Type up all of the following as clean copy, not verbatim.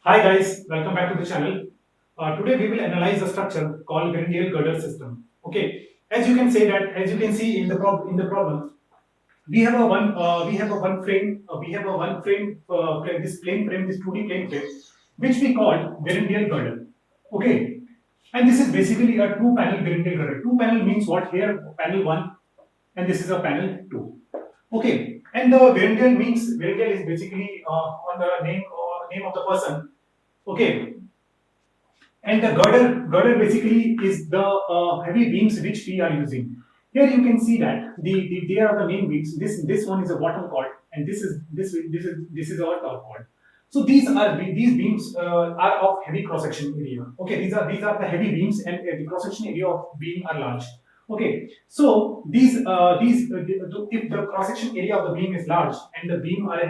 Hi guys, welcome back to the channel. Today we will analyze a structure called Grenadier girder system. Okay, as you can see in the problem, we have a one frame, this plane frame, this 2D plane frame, which we call Grenadier girder. Okay, and this is basically a two-panel Grenadier girder. Two panel means what? Here panel one, and this is a panel two. Okay, and the Grenadier is basically on the name of the person. Okay, and the girder basically is the heavy beams which we are using. Here you can see that there are the main beams. This one is a bottom chord, and this is our top chord. So these beams are of heavy cross section area. Okay, these are the heavy beams, and the cross section area of beam are large. Okay, so if the cross section area of the beam is large and the beam are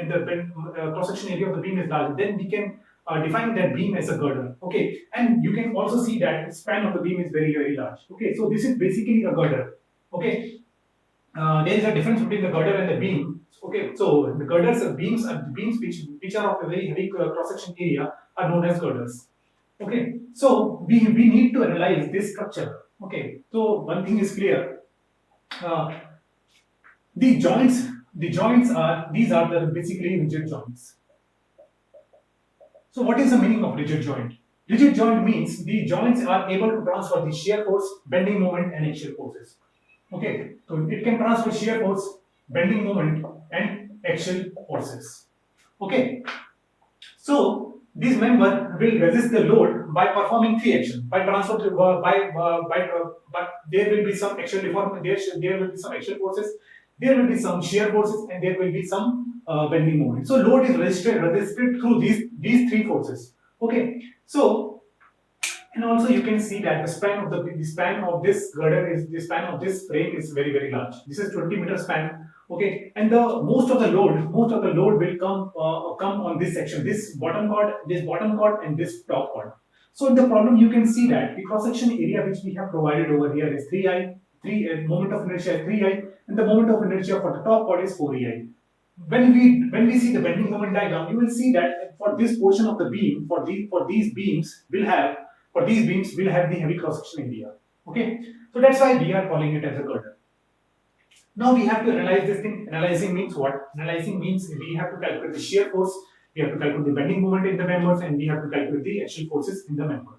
and the cross section area of the beam is large, then we can define that beam as a girder. Okay, and you can also see that the span of the beam is very large. Okay, so this is basically a girder. Okay, there is a difference between the girder and the beam. Okay, so the girders beams which are of a very heavy cross section area are known as girders. Okay, so we need to analyze this structure. Okay, so one thing is clear. Uh, the joints are these are the basically rigid joints. So what is the meaning of rigid joint? Rigid joint means the joints are able to transfer the shear force, bending moment, and axial forces. Okay, so it can transfer shear force, bending moment, and axial forces. Okay, so this member will resist the load by performing three actions. By transfer to but there will be some axial deformation. There will be some axial forces. There will be some shear forces, and there will be some bending moment. So load is resisted through these three forces. Okay, so and also you can see that the span of this girder is the span of this frame is very large. This is 20-meter span. Okay, and the most of the load will come on this section, this bottom chord, and this top chord. So in the problem you can see that the cross section area which we have provided over here is 3i, moment of inertia is 3i, and the moment of inertia for the top chord is 4ei. When we see the bending moment diagram, you will see that for this portion of the beam, for these beams will have the heavy cross section area. Okay, so that's why we are calling it as a girder. Now we have to analyze this thing. Analyzing means what? Analyzing means we have to calculate the shear force, we have to calculate the bending moment in the members, and we have to calculate the axial forces in the member.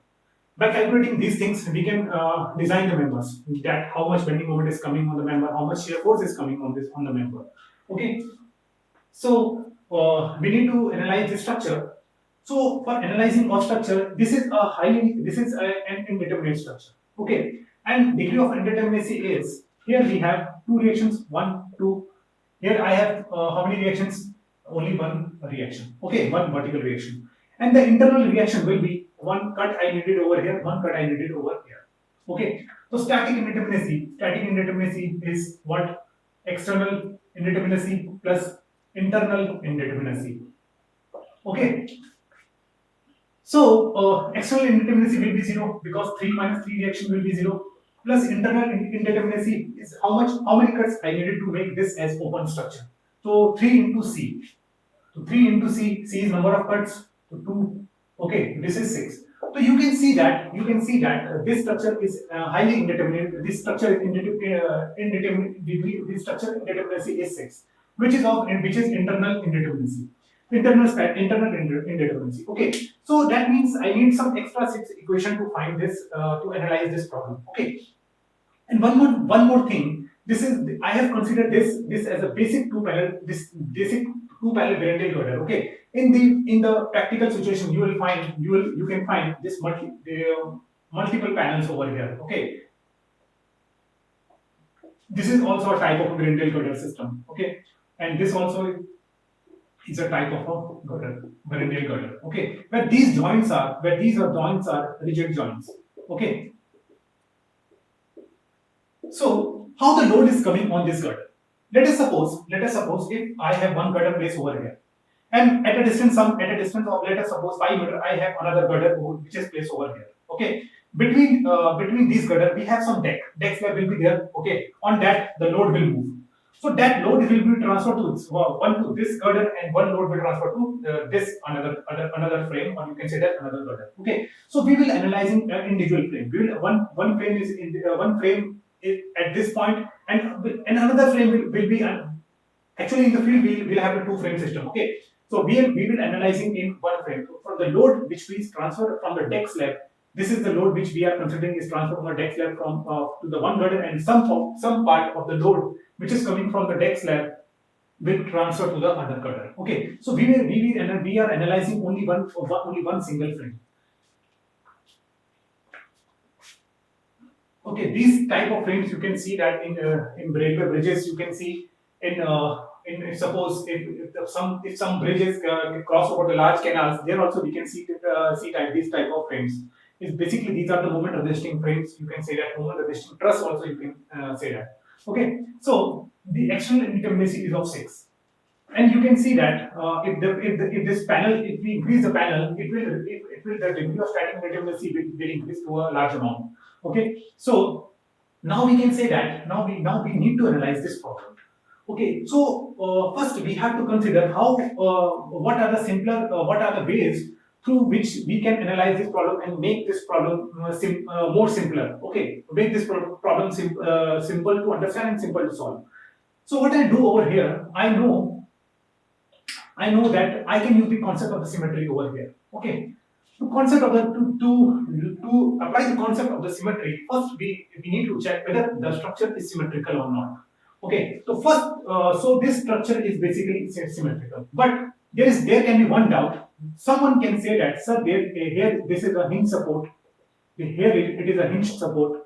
By calculating these things, we can design the members. That how much bending moment is coming on the member, how much shear force is coming on the member. Okay, so we need to analyze the structure. So for analyzing of structure, this is an indeterminate structure. Okay, and degree of indeterminacy is here we have two reactions, one, two. Here I have how many reactions? Only one reaction. Okay, one vertical reaction, and the internal reaction will be one cut I needed over here, one cut I needed over here. Okay, so static indeterminacy. Static indeterminacy is what? External indeterminacy plus internal indeterminacy. Okay, so external indeterminacy will be 0 because 3 minus 3 reaction will be 0, plus internal indeterminacy is how many cuts I needed to make this as open structure. So 3 into C. So 3 into C is number of cuts. So 2. Okay, this is 6. So you can see that this structure is highly indeterminate. This structure is indeterminate. This structure indeterminacy is 6, which is internal indeterminacy. Internal indeterminacy. Okay, so that means I need some extra 6 equation to find this to analyze this problem. Okay, and one more thing. This is I have considered this as a basic two panel Grenadier girder. Okay, in the practical situation you can find this multiple panels over here. Okay, this is also a type of Grenadier girder system. Okay, and this also is a type of a Grenadier girder. Okay, where these joints are rigid joints. Okay, so how the load is coming on this girder? Let us suppose if I have one girder placed over here, and at a distance of let us suppose 5 meter, I have another girder which is placed over here. Okay, between these girder we have some decks that will be there. Okay, on that the load will move. So that load will be transferred to one to this girder, and one load will transfer to this another frame, or you can say that another girder. Okay, so we will analyzing individual frame. We will one frame is in one frame is at this point, and another frame will be actually in the field we will have a two frame system. Okay, so we will analyzing in one frame. So from the load which we transfer from the deck slab, this is the load which we are considering is transferred from the deck slab from to the one girder, and some part of the load which is coming from the deck slab will transfer to the other girder. Okay, so we are analyzing only one single frame. Okay, these type of frames you can see that in railway bridges. You can see in suppose if some bridges cross over the large canals, there also we can see these type of frames. Is basically these are the moment resisting frames. You can say that moment resisting truss also you can say that. Okay, so the external indeterminacy is of 6, and you can see that if this panel, if we increase the panel, it will the degree of static indeterminacy will increase to a large amount. Okay, so now we can say that now we need to analyze this problem. Okay, so first we have to consider how what are the ways through which we can analyze this problem and make this problem more simpler. Okay, make this problem simple to understand and simple to solve. So what I do over here, I know that I can use the concept of the symmetry over here. Okay, to apply the concept of the symmetry, first we need to check whether the structure is symmetrical or not. Okay, so first, so this structure is basically symmetrical, but there can be one doubt. Someone can say that, sir, here this is a hinge support, here it is a hinge support,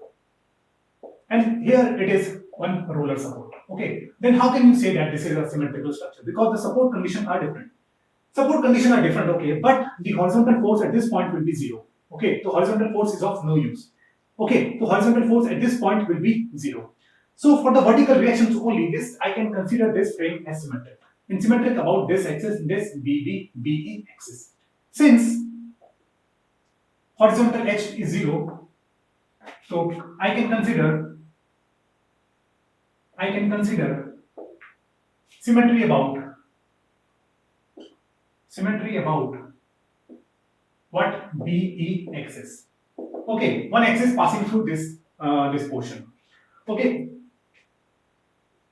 and here it is one roller support. Okay, then how can you say that this is a symmetrical structure? Because the support conditions are different. Okay, but the horizontal force at this point will be 0. Okay, the horizontal force is of no use. Okay, the horizontal force at this point will be 0. So for the vertical reactions only, this I can consider this frame as symmetric. In symmetric about this axis, this BE axis. Since horizontal H is 0, so I can consider symmetry about what BE axis. Okay, one axis passing through this portion. Okay,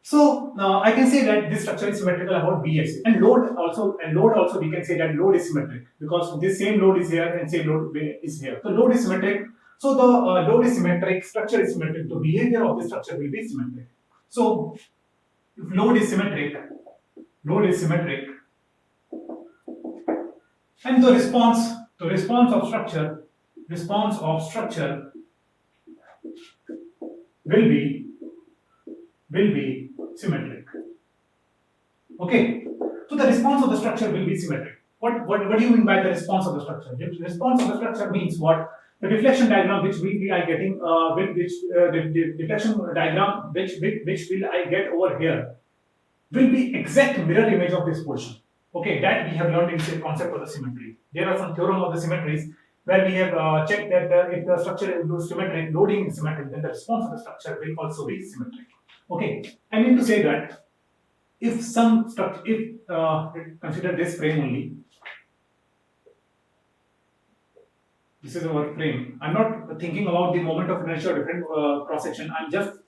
so I can say that this structure is symmetrical about B axis, and load also we can say that load is symmetric because this same load is here and same load is here. So load is symmetric. So the load is symmetric, structure is symmetric. The behavior of the structure will be symmetric. So if load is symmetric, and the response of structure will be symmetric. Okay, so the response of the structure will be symmetric. What do you mean by the response of the structure? The response of the structure means what? The deflection diagram which we are getting, the deflection diagram which will I get over here will be exact mirror image of this portion. Okay, that we have learned in the concept of the symmetry. There are some theorem of the symmetries where we have checked that if the structure is symmetric, loading is symmetric, then the response of the structure will also be symmetric. Okay, I mean to say that if some structure, consider this frame only. This is our frame. I'm not thinking about the moment of inertia or different cross section. I'm just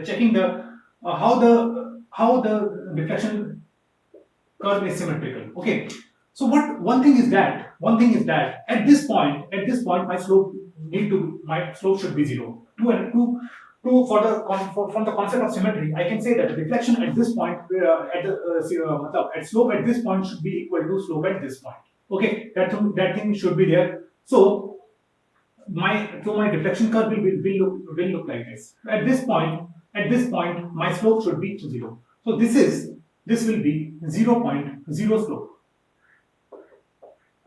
checking the how the deflection curve is symmetrical. Okay. So one thing is that at this point my slope should be 0. From the concept of symmetry, I can say that the deflection at this point at slope at this point should be equal to slope at this point. Okay, that thing should be there. So my deflection curve will look like this. At this point, my slope should be 0. So this will be 0.0 slope.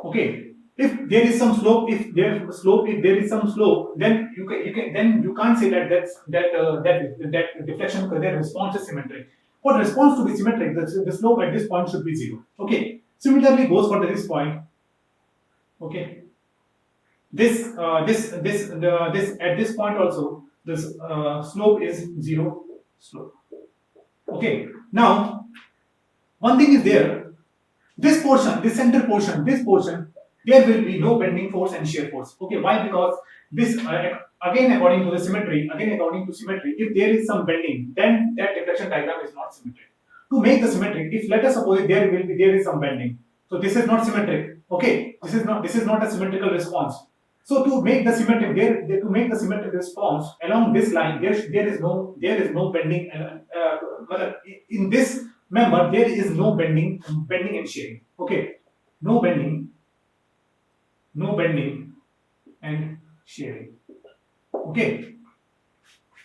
Okay. If there is some slope, then you can't say that deflection their response is symmetric. For response to be symmetric, the slope at this point should be 0. Okay. Similarly goes for this point. Okay. This at this point also this slope is 0 slope. Okay. Now, one thing is there. This portion, this center portion, this portion, there will be no bending force and shear force. Okay. Why? Because this again according to the symmetry, if there is some bending, then that deflection diagram is not symmetric. To make the symmetric, if let us suppose there is some bending, so this is not symmetric. Okay, this is not a symmetrical response. So to make the symmetric to make the symmetric response along this line, there is no bending. In this member there is no bending and shearing. Okay, no bending, no bending and sharing. Okay.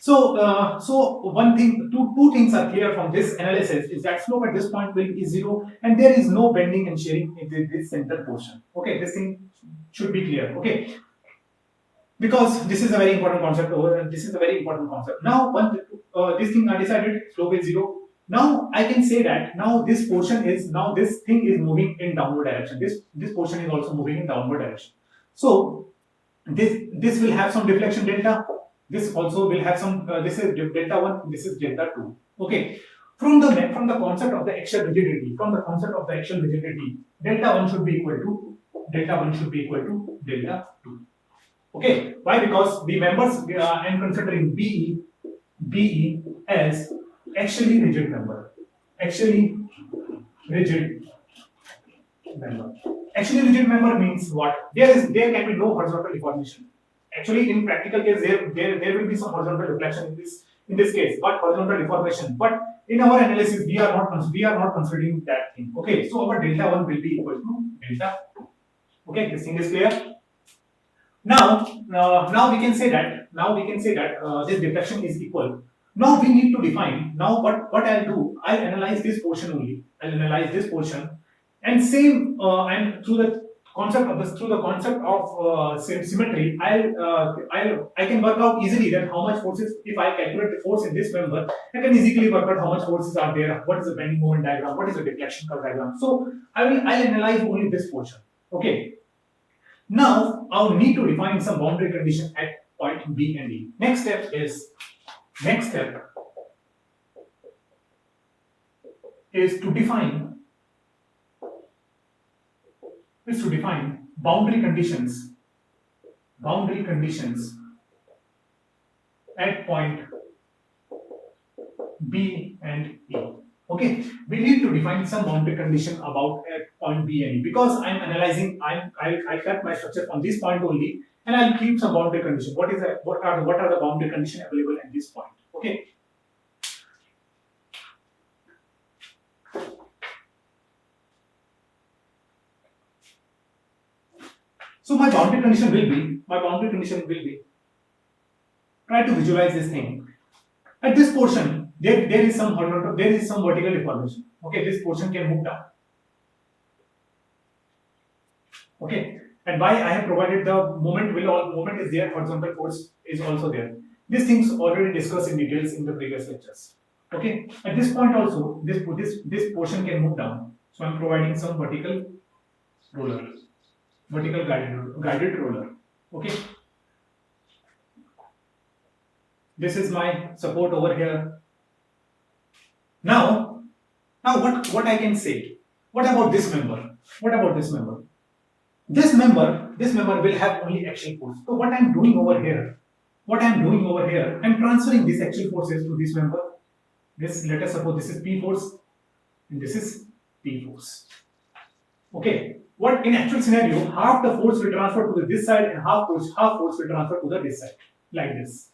So one thing, two things are clear from this analysis is that slope at this point will be zero, and there is no bending and shearing in this center portion. Okay, this thing should be clear. Okay, because this is a very important concept. This is a very important concept. Now, this thing I decided slope is zero. Now I can say that now this thing is moving in downward direction. This portion is also moving in downward direction. So this will have some deflection delta. This also will have some. This is delta 1. This is delta 2. Okay. From the concept of the axial rigidity, delta 1 should be equal to delta 2. Okay. Why? Because the members I am considering BE as axially rigid member. Axially rigid member. Actually, rigid member means what? There can be no horizontal deformation. Actually, in practical case, there will be some horizontal deflection in this case, but horizontal deformation. But in our analysis, we are not considering that thing. Okay, so our delta 1 will be equal to delta 2. Okay, this thing is clear. Now we can say that this deflection is equal. Now we need to define. Now what I'll do? I'll analyze this portion only. And same and through the concept of symmetry, I can work out easily that how much forces, if I calculate the force in this member, I can easily work out how much forces are there, what is the bending moment diagram, what is the deflection curve diagram. So I'll analyze only this portion. Okay. Now I'll need to define some boundary condition at point B and E. Next step is to define boundary conditions at point B and E. Okay, we need to define some boundary condition about at point B and E, because I'm analyzing. I cut my structure on this point only, and I'll keep some boundary condition. What are the boundary condition available at this point? Okay. So my boundary condition will be, try to visualize this thing. At this portion, there is some vertical deformation. Okay, this portion can move down. Okay, and why I have provided the moment is there, horizontal force is also there. These things already discussed in details in the previous lectures. Okay, at this point also, this portion can move down. So I'm providing some vertical guided roller. Okay, this is my support over here. Now what I can say? What about this member? This member will have only axial force. So what I'm doing over here, I'm transferring these axial forces to this member. Let us suppose this is P force and this is P force. Okay. What in actual scenario, half the force will transfer to this side and half force will transfer to this side, like this.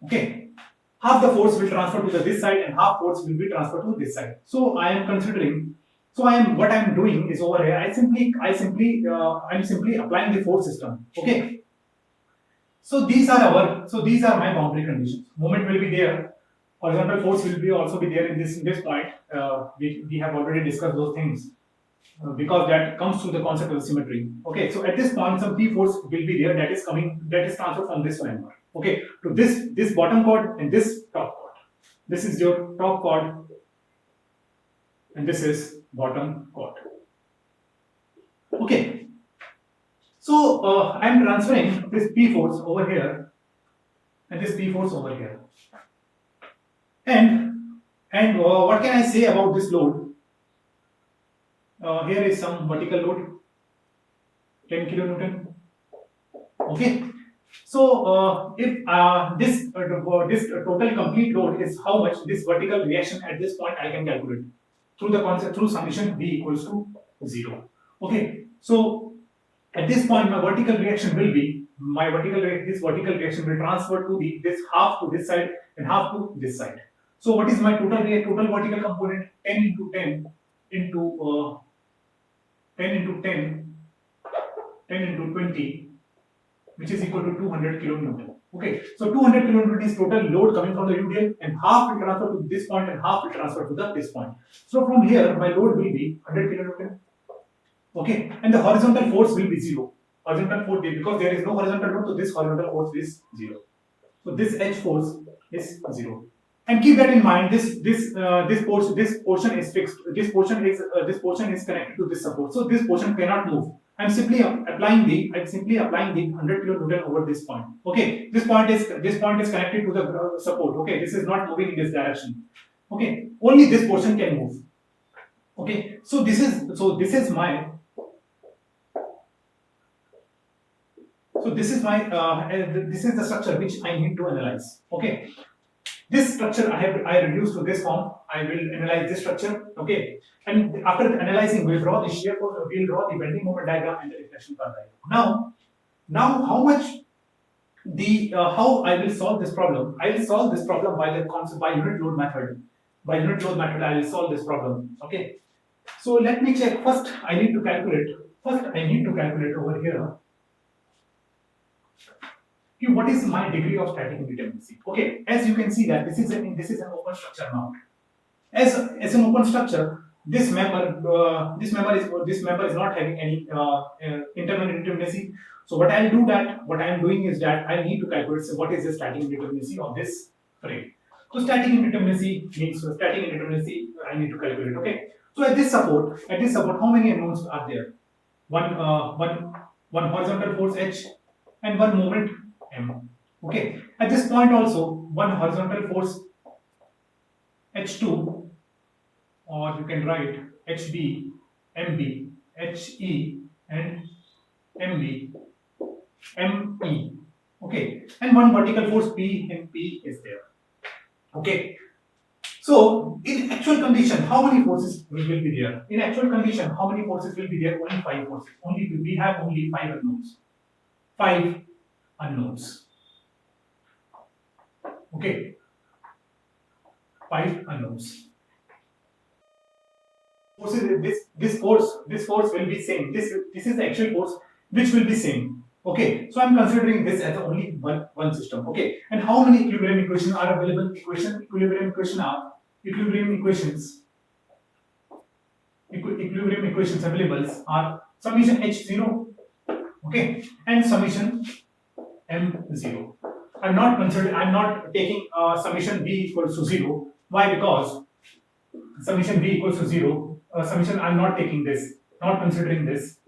Okay, half the force will transfer to this side and half force will be transferred to this side. So what I am doing is over here. I'm simply applying the force system. Okay. So these are my boundary conditions. Moment will be there. Horizontal force will also be there in this point. We have already discussed those things because that comes through the concept of symmetry. Okay, so at this point some P force will be there that is transferred from this member. Okay, to this bottom chord and this top chord. This is your top chord and this is bottom chord. Okay, So I am transferring this P force over here and this P force over here. And what can I say about this load? Here is some vertical load, 10 kilonewton. Okay. So if this total complete load is how much this vertical reaction at this point I can calculate through the concept through summation V equals to 0. Okay. So at this point my vertical reaction will be this vertical reaction will transfer to this half to this side and half to this side. So what is my total vertical component? 10 into 10 into 10 into 10 into 20, which is equal to 200 kilonewton. Okay, so 200 kilonewton is total load coming from the UDL, and half will transfer to this point and half will transfer to this point. So from here, my load will be 100 kilonewton. Okay, and the horizontal force will be 0. Horizontal force, because there is no horizontal load, so this horizontal force is 0. So this H force is 0. And keep that in mind. This portion is fixed. This portion is connected to this support. So this portion cannot move. I'm simply applying the 100 kilonewton over this point. Okay, this point is connected to the support. Okay, this is not moving in this direction. Okay, only this portion can move. Okay, so this is my this is the structure which I need to analyze. Okay, this structure I reduced to this form. I will analyze this structure. Okay, and after analyzing, we'll draw the shear force, we'll draw the bending moment diagram and the deflection path diagram. Now how much how I will solve this problem? I will solve this problem by the concept by unit load method. By unit load method, I will solve this problem. Okay, so let me check. First, I need to calculate over here. What is my degree of static indeterminacy? Okay, as you can see that this is an open structure now. As an open structure, this member is not having any internal indeterminacy. So what I am doing is that I need to calculate what is the static indeterminacy of this frame. So static indeterminacy means I need to calculate. Okay. So at this support, how many unknowns are there? One horizontal force H and one moment M. Okay. At this point also, one horizontal force H2, or you can write HB, MB, HE, and MB, ME. Okay. And one vertical force P and P is there. Okay. So in actual condition, how many forces will be there? In actual condition, how many forces will be there? Only 5 forces. We have only 5 unknowns. 5 unknowns. Okay. 5 unknowns. This force will be same. This is the actual force which will be same. Okay, so I'm considering this as only one system. Okay, and how many equilibrium equations are available? Equilibrium equations available are summation H0, okay, and summation M0. I'm not taking summation B equals to 0. Why? Because summation B equals to 0. Summation I'm not taking this, not considering this.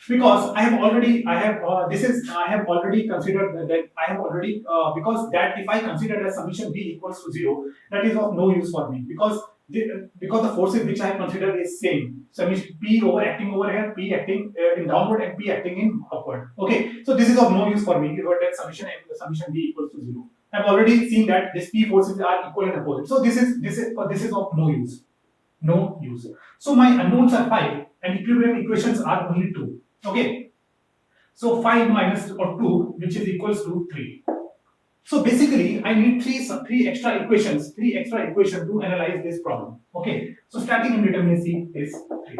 Because I have already considered that because that if I consider that summation B equals to 0, that is of no use for me, because the forces which I have considered is same. Summation P acting over here, P acting in downward and P acting in upward. Okay, so this is of no use for me. That summation B equals to 0. I have already seen that these P forces are equal and opposite. So this is of no use. No use. So my unknowns are 5 and equilibrium equations are only 2. Okay, so 5 minus or 2, which is equals to 3. So basically, I need three extra equations to analyze this problem. Okay, so static indeterminacy is 3.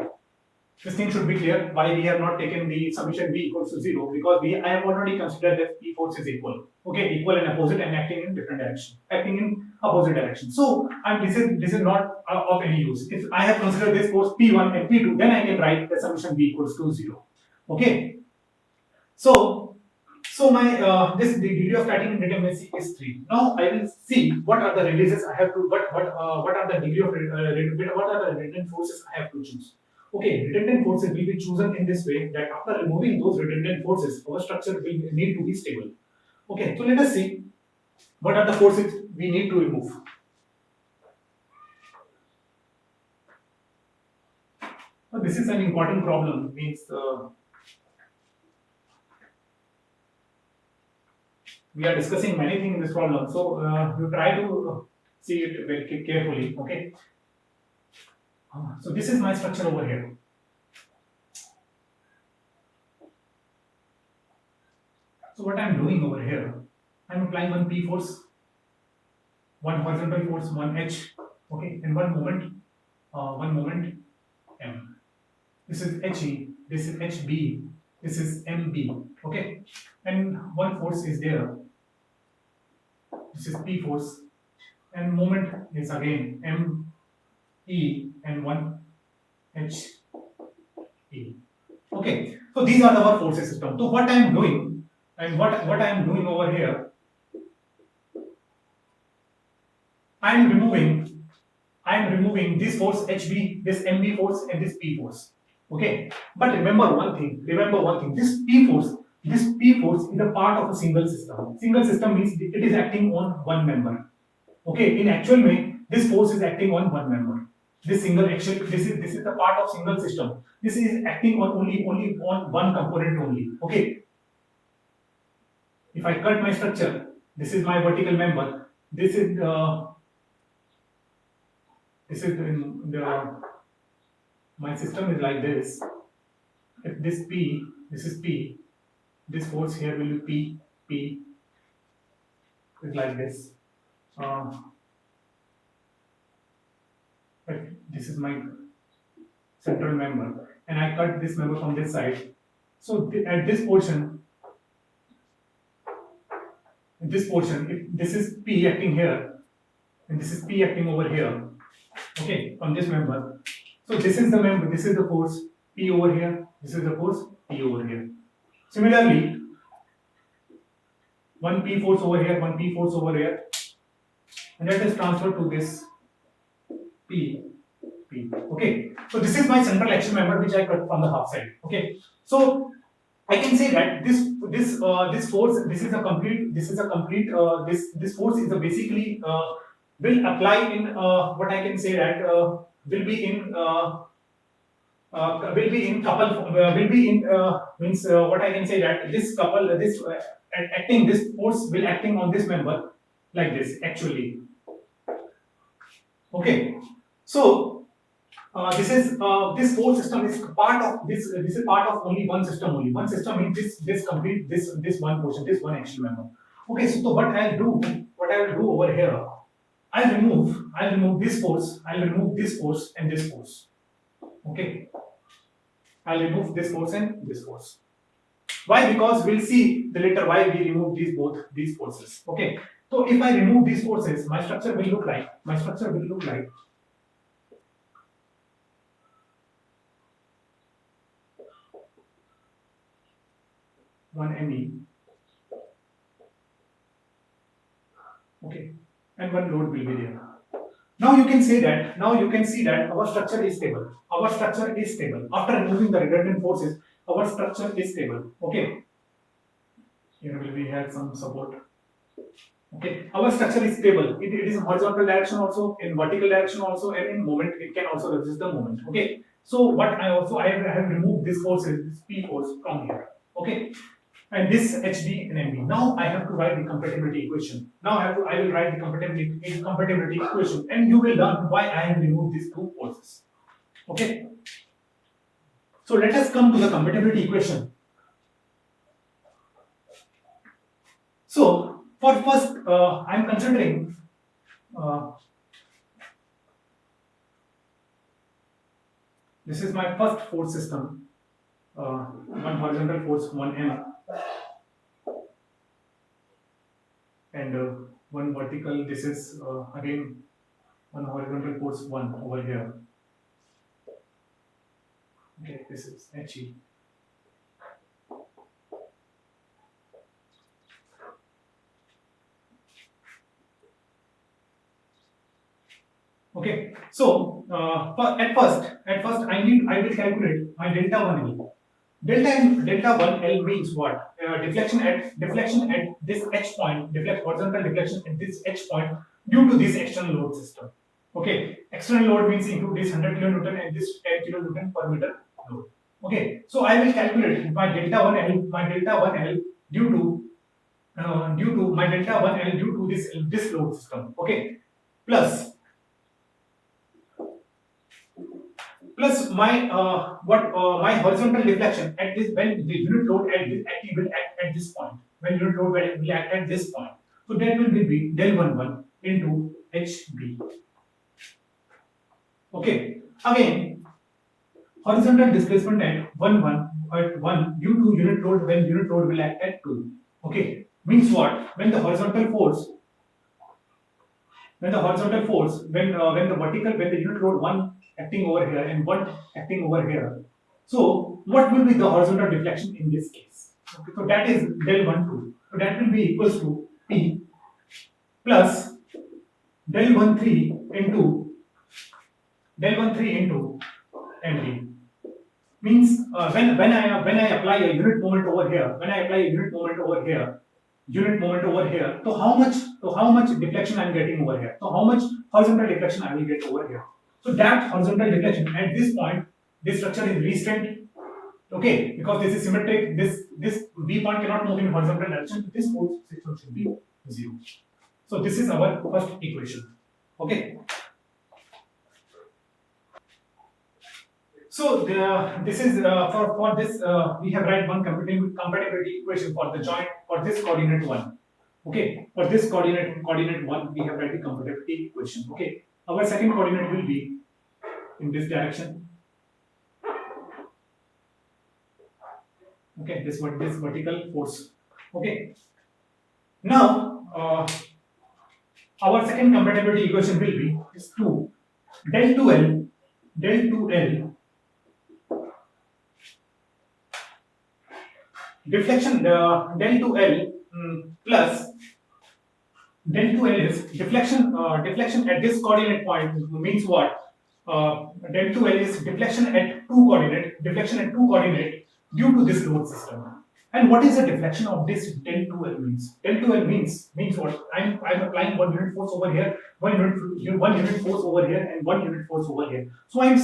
This thing should be clear. Why we have not taken the summation B equals to 0? Because I have already considered that P force is equal. Okay, equal and opposite and acting in different direction, acting in opposite direction. So this is not of any use. If I have considered this force P1 and P2, then I can write the summation B equals to 0. Okay, so my this degree of static indeterminacy is 3. Now I will see what are the releases I have to what are the degree of what are the latent forces I have to choose. Okay, redundant forces will be chosen in this way that after removing those redundant forces, our structure will need to be stable. Okay, so let us see what are the forces we need to remove. So this is an important problem. Means we are discussing many things in this problem. So you try to see it very carefully. Okay. So this is my structure over here. So what I am doing over here, I am applying one P force, one horizontal force, one H, okay, and one moment M. This is HE, this is HB, this is MB, okay, and one force is there. This is P force, and moment is again M E and one H E. Okay, so these are our forces system. So what I am doing, and what I am doing over here, I am removing this force HB, this MB force, and this P force. Okay, but remember one thing. This P force is a part of a single system. Single system means it is acting on one member. Okay, in actual way, this force is acting on one member. This single action, this is the part of single system. This is acting on only on one component only. Okay, if I cut my structure, this is my vertical member. This is the my system is like this. If this P, this is P, this force here will be P is like this. But this is my central member, and I cut this member from this side. So at this portion, if this is P acting here, and this is P acting over here, okay, on this member. So this is the member, this is the force P over here, this is the force P over here. Similarly, one P force over here, one P force over here, and that is transferred to this P. Okay, so this is my central action member which I cut from the half side. Okay, so I can say that this force, this force is a basically will apply in what I can say that will be in couple will be in means what I can say that this couple acting, this force will acting on this member like this actually. Okay, so this force system is part of this. This is part of only one system. Only one system means this complete this one portion, this one action member. Okay, so what I'll do, over here, I'll remove this force. I'll remove this force and this force. Okay, I'll remove this force and this force. Why? Because we'll see the later why we remove these forces. Okay, so if I remove these forces, my structure will look like one ME, okay, and one load will be there. Now you can say that, our structure is stable. After removing the redundant forces, our structure is stable. Okay. Here we have some support. Okay. Our structure is stable. It is in horizontal direction also, in vertical direction also, and in moment it can also resist the moment. Okay. So what I have removed this forces, this P force from here. Okay. And this HB and MB. Now I have to write the compatibility equation. I will write the compatibility equation, and you will learn why I have removed these two forces. Okay. So let us come to the compatibility equation. So for first, I am considering this is my first force system. One horizontal force, one M, and one vertical. This is again one horizontal force, one over here. Okay, this is HE. Okay, so at first I will calculate my delta 1L. Delta 1L means what? Deflection at this H point, horizontal deflection at this H point due to this external load system. Okay, external load means include this 100 kilonewton and this 10 kilonewton per meter load. Okay, so I will calculate my delta 1L due to my delta 1L due to this load system. Okay, plus my my horizontal deflection at this when the unit load will act at this point, when unit load will act at this point, so that will be del 11 into HB. Okay, again horizontal displacement at 1 due to unit load when unit load will act at 2. Okay, means what? When the horizontal force when the unit load 1 acting over here and 1 acting over here, so what will be the horizontal deflection in this case? Okay, so that is del 12, so that will be equals to P plus del 13 into MD. Means when I apply a unit moment over here, so how much deflection I am getting over here, so how much horizontal deflection I will get over here. So that horizontal deflection at this point, this structure is restrained. Okay, because this is symmetric, this B point cannot move in horizontal direction, this force should be 0. So this is our first equation. Okay, so this is for this we have write one compatibility equation for the joint for this coordinate 1. Okay, for this coordinate 1 we have write the compatibility equation. Okay, our second coordinate will be in this direction. Okay, this vertical force. Okay, now our second compatibility equation will be is 2 del 2L deflection del 2L plus del 2L is deflection at this coordinate point means what? Del 2L is deflection at two coordinate due to this load system. And what is the deflection of this del 2L means? Del 2L means what? I'm applying 1 unit force over here, 1 unit force over here, and 1 unit force over here. So I'm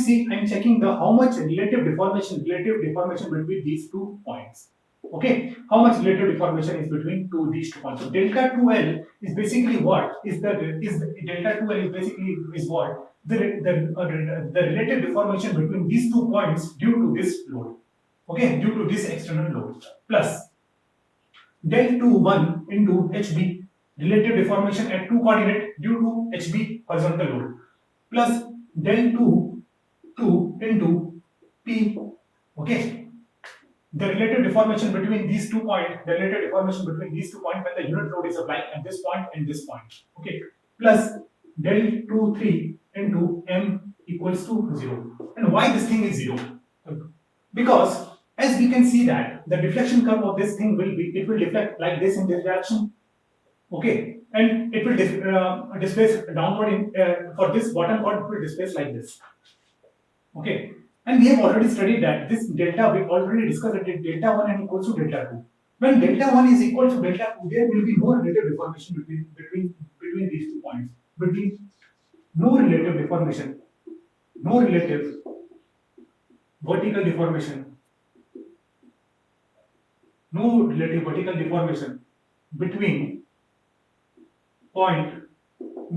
checking the how much relative deformation between these 2 points. Okay, how much relative deformation is between these 2 points? So delta 2L is basically what? Delta 2L is basically what? The relative deformation between these 2 points due to this load. Okay, due to this external load, plus del 21 into HB, relative deformation at 2 coordinate due to HB horizontal load, plus del 2 into P. Okay, the relative deformation between these 2 points, when the unit load is applied at this point and this point. Okay, plus del 23 into M equals to 0. And why this thing is 0? Because as we can see that the deflection curve of this thing will deflect like this in this direction. Okay, and it will displace downward for this bottom part, it will displace like this. Okay, and we have already studied that this delta, we already discussed that delta 1 and equals to delta 2. When delta 1 is equal to delta 2, there will be no relative deformation between these 2 points. No relative deformation, no relative vertical deformation, no relative vertical deformation between point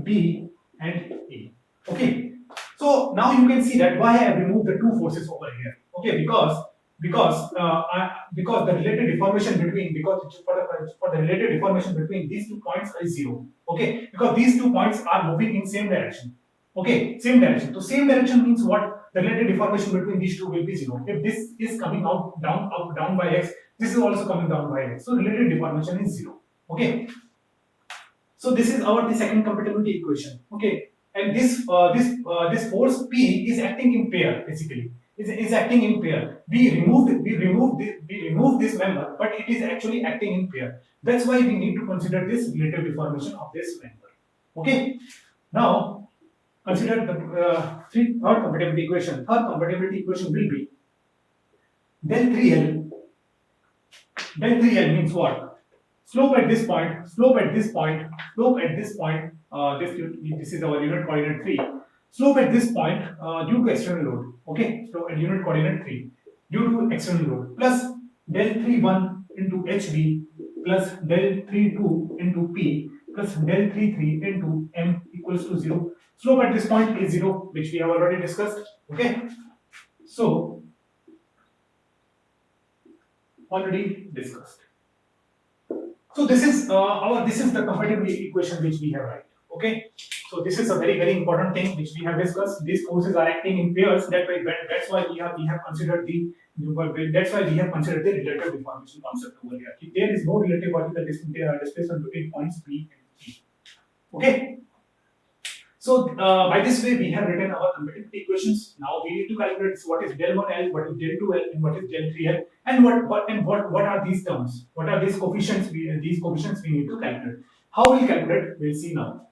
B and A. Okay, so now you can see that why I have removed the 2 forces over here. Okay, because the relative deformation between for the relative deformation between these 2 points is 0. Okay, because these 2 points are moving in same direction. Okay, same direction. So same direction means what? The relative deformation between these 2 will be 0. If this is coming out down by x, this is also coming down by x. So relative deformation is 0. Okay. So this is the second compatibility equation. Okay, and this force P is acting in pair basically. Is acting in pair. We removed this member, but it is actually acting in pair. That's why we need to consider this relative deformation of this member. Okay. Now consider the third compatibility equation. Third compatibility equation will be del 3L. Del 3L means what? Slope at this point, slope at this point, slope at this point. This is our unit coordinate 3. Slope at this point due to external load. Okay, so at unit coordinate 3 due to external load plus del 3 1 into HB plus del 3 2 into P plus del 3 3 into M equals to 0. Slope at this point is 0, which we have already discussed. Okay, so already discussed. So this is the compatibility equation which we have write. Okay, so this is a very important thing which we have discussed. These forces are acting in pairs. That's why we have considered the relative deformation concept over here. There is no relative vertical displacement between points B and P. Okay. So by this way we have written our compatibility equations. Now we need to calculate what is del 1L, what is del 2L, and what is del 3L, and what are these terms? What are these coefficients? These coefficients we need to calculate. How we will calculate? We'll see now.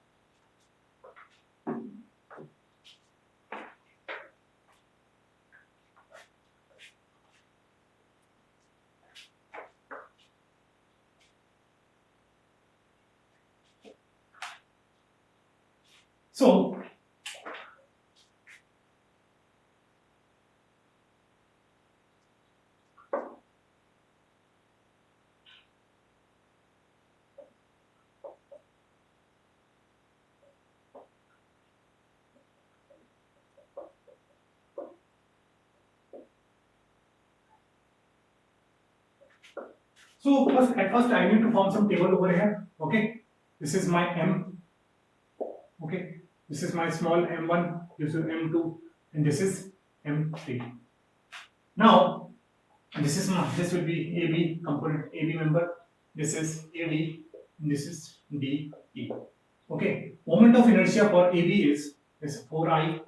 So at first I need to form some table over here. Okay, this is my M. Okay, this is my small m1, this is m2, and this is m3. Now this will be AB component, AB member. This is AD, and this is DE. Okay, moment of inertia for AB is 4I.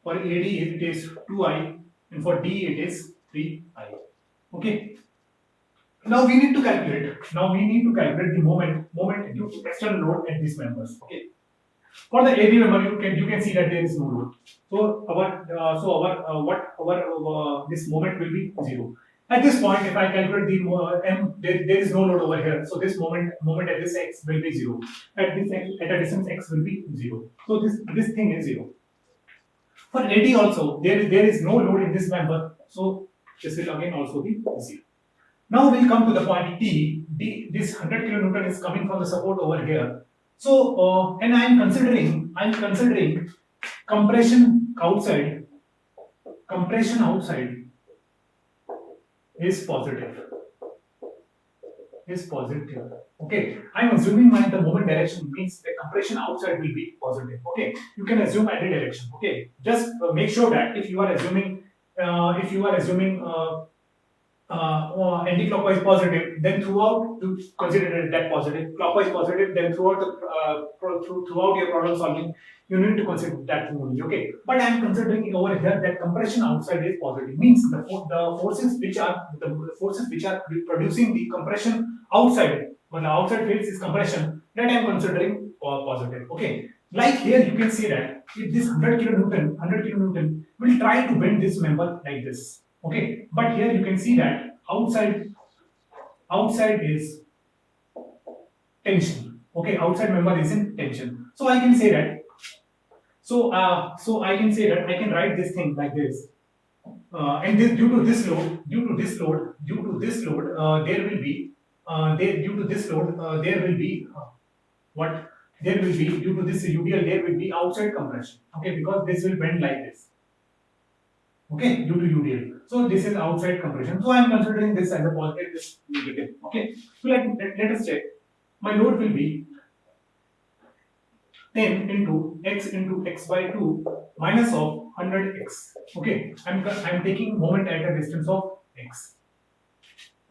For AD it is 2I, and for DE it is 3I. Okay. Now we need to calculate. The moment due to external load at these members. Okay. For the AB member, you can see that there is no load. So this moment will be 0. At this point, if I calculate the M, there is no load over here. So this moment at this x will be 0. At a distance x will be 0. So this thing is 0. For AD also, there is no load in this member. So this will again also be 0. Now we'll come to the point T. This 100 kilonewton is coming from the support over here. So and I'm considering compression outside. Compression outside is positive. Okay, I'm assuming the moment direction means the compression outside will be positive. Okay, you can assume any direction. Okay, just make sure that if you are assuming anti-clockwise positive, then throughout you consider that positive. Clockwise positive, then throughout your problem solving, you need to consider that only. Okay, but I am considering over here that compression outside is positive. Means the forces which are producing the compression outside, when the outside field is compression, that I am considering positive. Okay, like here you can see that if this 100 kilonewton will try to bend this member like this. Okay, but here you can see that outside is tension. Okay, outside member is in tension. So I can say that. I can write this thing like this. And this, due to this load, there will be due to this UDL there will be outside compression. Okay, because this will bend like this. Okay, due to UDL. So this is outside compression. So I am considering this as a positive, this negative. Okay. So let us check. My load will be 10 into x by 2 minus of 100x. Okay. I'm taking moment at a distance of x.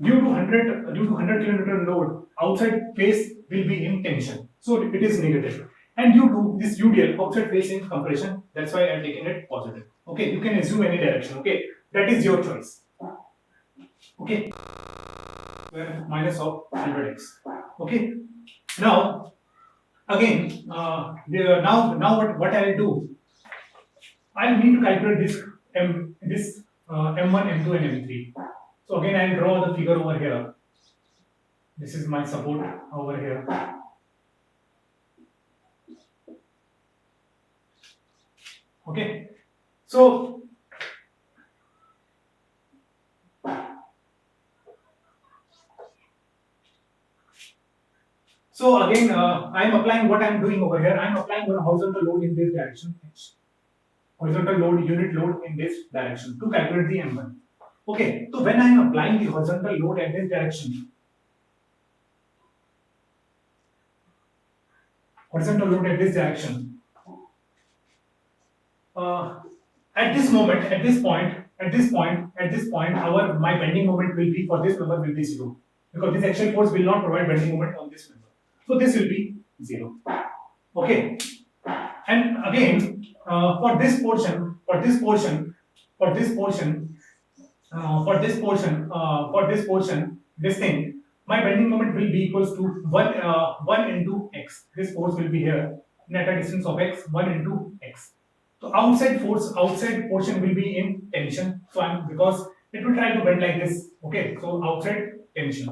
Due to 100 kilonewton load, outside phase will be in tension. So it is negative. And due to this UDL, outside phase in compression, that's why I'm taking it positive. Okay, you can assume any direction. Okay, that is your choice. Okay, minus of 100x. Okay, now again, now what I will do? I need to calculate this M1, M2, and M3. So again, I'll draw the figure over here. This is my support over here. Okay, so again, I'm applying what I'm doing over here. I'm applying one horizontal load in this direction, horizontal load, unit load in this direction to calculate the M1. Okay, so when I'm applying the horizontal load at this direction, at this moment, my bending moment will be for this member will be 0 because this axial force will not provide bending moment on this member. So this will be 0. Okay, and again for this portion, this thing, my bending moment will be equals to 1 into x. This force will be here at a distance of x, 1 into x. So outside portion will be in tension. So because it will try to bend like this. Okay, so outside tension.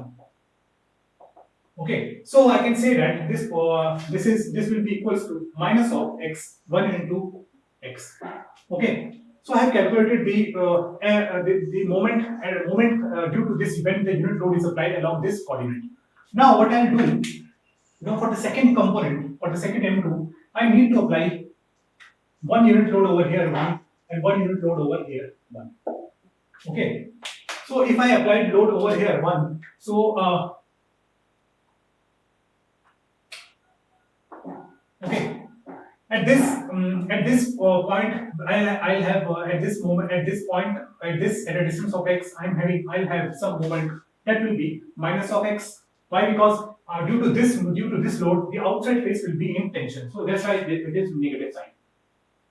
Okay, so I can say that this will be equals to minus of x, 1 into x. Okay, so I have calculated the moment due to this when the unit load is applied along this coordinate. Now what I'll do, for the second component, for the second M2, I need to apply 1 unit load over here 1 and 1 unit load over here 1. Okay, so if I applied load over here 1, so okay, at this point I'll have at a distance of x I'll have some moment that will be minus of x. Why? Because due to this load, the outside face will be in tension, so that's why it is negative sign.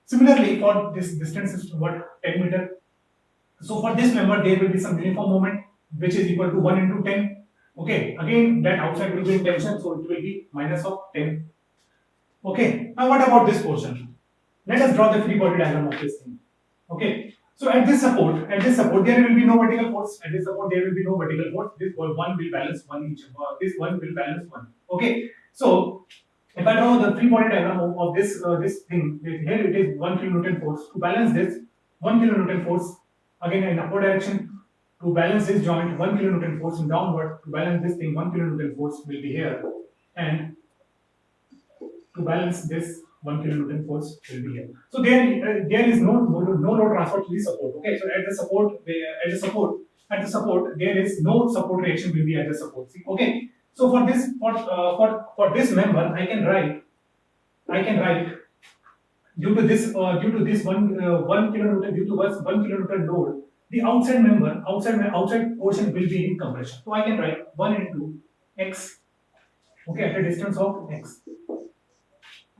Similarly, for this distance is 10 meter. So for this member there will be some uniform moment which is equal to 1 into 10. Okay, again that outside will be in tension, so it will be minus of 10. Okay, now what about this portion? Let us draw the free body diagram of this thing. Okay, so at this support there will be no vertical force. At this support there will be no vertical force. This one will balance one each. This one will balance one. Okay, so if I draw the free body diagram of this thing, here it is 1 kilonewton force. To balance this, 1 kilonewton force again in upward direction. To balance this joint, 1 kilonewton force in downward. To balance this thing, 1 kilonewton force will be here, and to balance this 1 kilonewton force will be here. So there is no load transfer to the support. Okay, so at the support there is no support reaction will be at the support. See, okay. So for this member I can write due to this 1 kilonewton due to 1 kilonewton load, the outside portion will be in compression. So I can write 1 into x, okay, at a distance of x.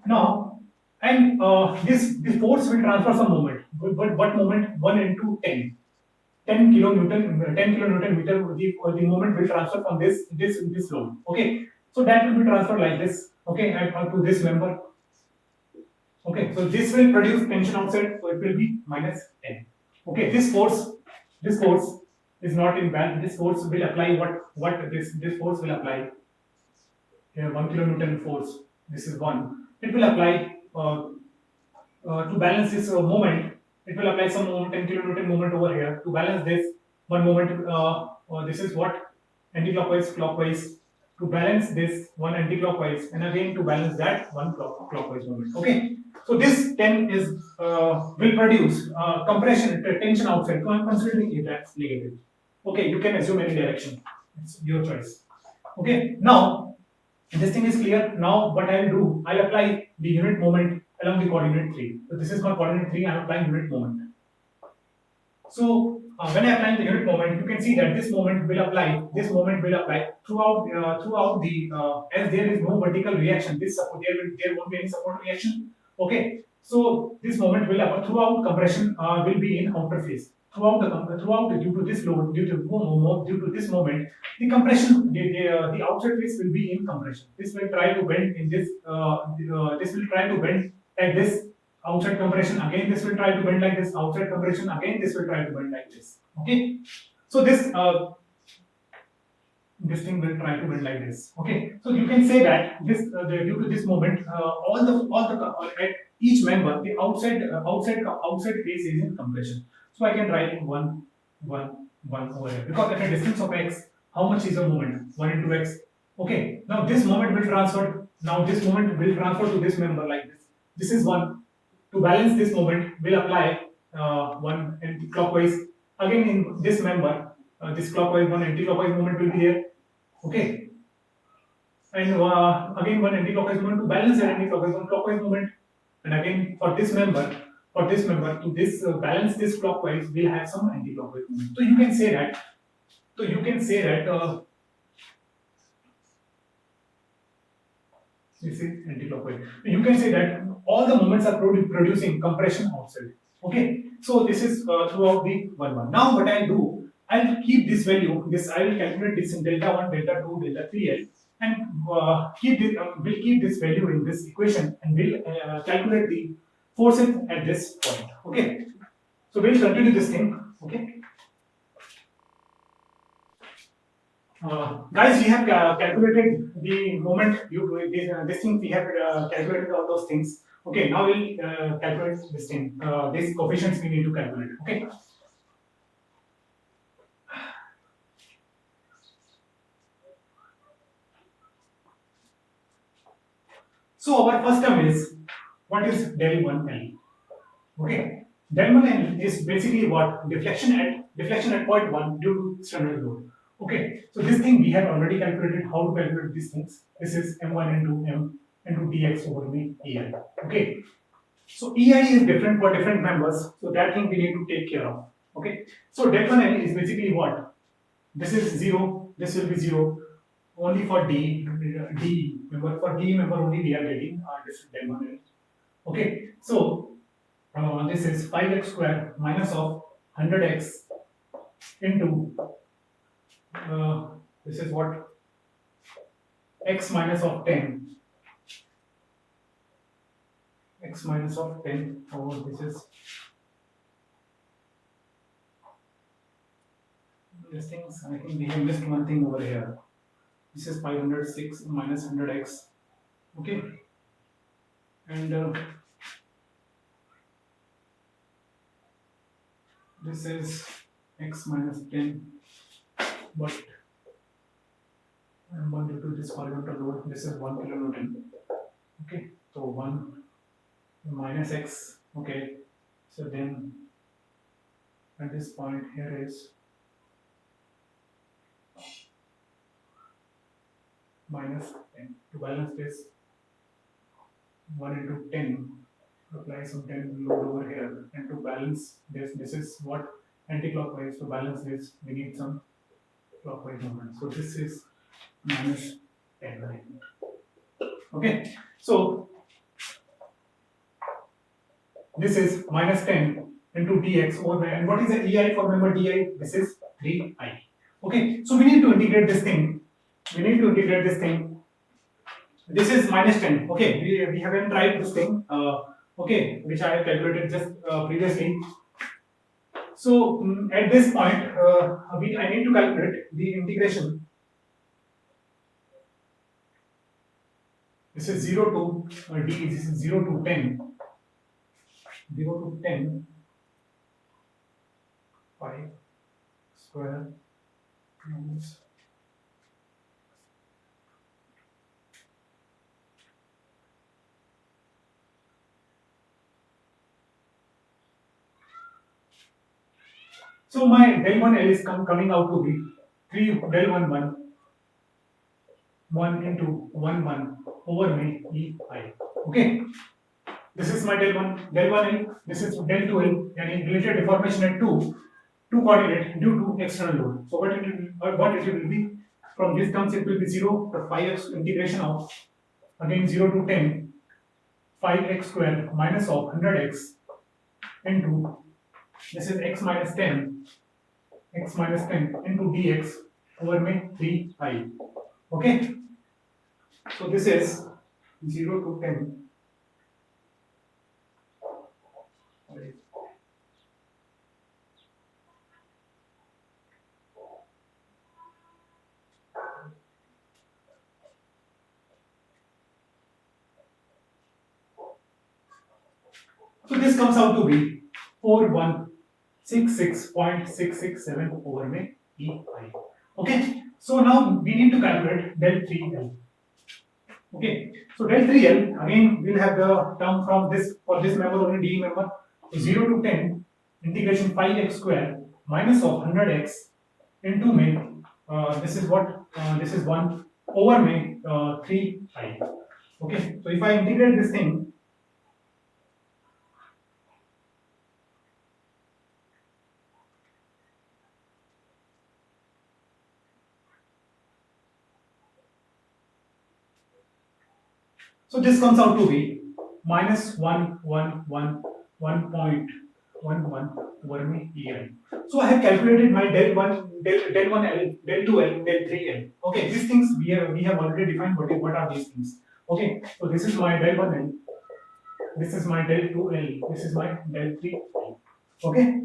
Now, and this force will transfer some moment. But what moment? 1 into 10. 10 kilonewton meter. The moment will transfer from this load. Okay, so that will be transferred like this. Okay, and to this member. Okay, so this will produce tension outside, so it will be minus 10. Okay, this force is not in balance. This force will apply what this force will apply. Here 1 kilonewton force. This is 1. It will apply to balance this moment. It will apply some moment, 10 kilonewton moment over here to balance this one moment. This is what anti-clockwise, clockwise. To balance this one anti-clockwise, and again to balance that one clockwise moment. Okay, so this 10 is will produce compression tension outside. So I'm considering it as negative. Okay, you can assume any direction. It's your choice. Okay, now this thing is clear. Now what I will do, I'll apply the unit moment along the coordinate 3. So this is my coordinate 3. I'm applying unit moment. So when I apply the unit moment, you can see that this moment will apply throughout the as there is no vertical reaction. This support there won't be any support reaction. Okay, so this moment will happen throughout compression will be in outer phase. Throughout due to this load, due to this moment, the compression the outside phase will be in compression. This will try to bend in this. This will try to bend like this outside compression, again this will try to bend like this, outside compression, again this will try to bend like this. Okay, so this thing will try to bend like this. Okay, so you can say that this due to this moment, at each member the outside face is in compression. So I can write 1 over here, because at a distance of x, how much is the moment? 1 into x. Okay, now this moment will transfer. Now this moment will transfer to this member like this. This is 1. To balance this moment, we'll apply 1 anti-clockwise. Again in this member, this clockwise 1 anti-clockwise moment will be here. Okay, and again 1 anti-clockwise moment to balance that anti-clockwise 1 clockwise moment. And again for this member to this balance this clockwise, we'll have some anti-clockwise moment. So you can say that. This is anti-clockwise. You can say that all the moments are producing compression outside. Okay, so this is throughout the 1 Now what I'll do, I'll keep this value. I will calculate this in delta 1, delta 2, delta 3L, and we'll keep this value in this equation, and we'll calculate the forces at this point. Okay, so we'll continue this thing. Okay. Guys, we have calculated the moment. This thing we have calculated all those things. Okay, now we'll calculate this thing. These coefficients we need to calculate. Okay. So our first term is, what is del 1L? Okay, del 1L is basically what? Deflection at point 1 due to external load. Okay, so this thing we have already calculated. How to calculate these things? This is m1 into dx over EI. Okay, so EI is different for different members, so that thing we need to take care of. Okay, so del 1L is basically what? This is 0, this will be 0 only for D member. For D member only we are getting this del 1L. Okay, so this is 5x square minus of 100x into this is what? X minus of 10. X minus of 10. Oh, this is these things. I think we have missed one thing over here. This is 506 minus 100x. Okay, and this is x minus 10. But I'm going to do this horizontal load. This is 1 kilonewton. Okay, so 1 minus x. Okay, so then at this point here is minus 10. To balance this, 1 into 10, apply some 10 load over here, and to balance this is what? Anti-clockwise. To balance this, we need some clockwise movement. So this is minus 10. Okay, so this is minus 10 into dx over there. And what is the EI for member DI? This is 3I. Okay, so we need to integrate this thing. This is minus 10. Okay, we haven't tried this thing. Okay, which I have calculated just previously. So at this point, I need to calculate the integration. This is 0 to d. This is 0 to 10. 0 to 10. 5 square minus. So my del 1L is coming out to be 3 del 1 into 1 over my EI. Okay, this is my del 1L. This is del 2L, and related deformation at 2 coordinate due to external load. So what it will be? From this terms it will be 0 to 5x integration of again 0 to 10 5x square minus of 100x into this is x minus 10 into dx over my 3I. Okay, so this is 0 to 10 So this comes out to be 4166.667 over में EI. Okay. So now we need to calculate del 3L. Okay. So del 3L again we'll have the term from this for this member only DE member 0 to 10 integration 5x square minus of 100x into में this is what this is 1 over में 3i. Okay. So if I integrate this thing. So this comes out to be minus 1.11 over me EI. So I have calculated my del 1, del 1L, del 2L, del 3L. Okay, these things we have already defined what are these things. Okay, so this is my del 1L, this is my del 2L, this is my del 3L. Okay.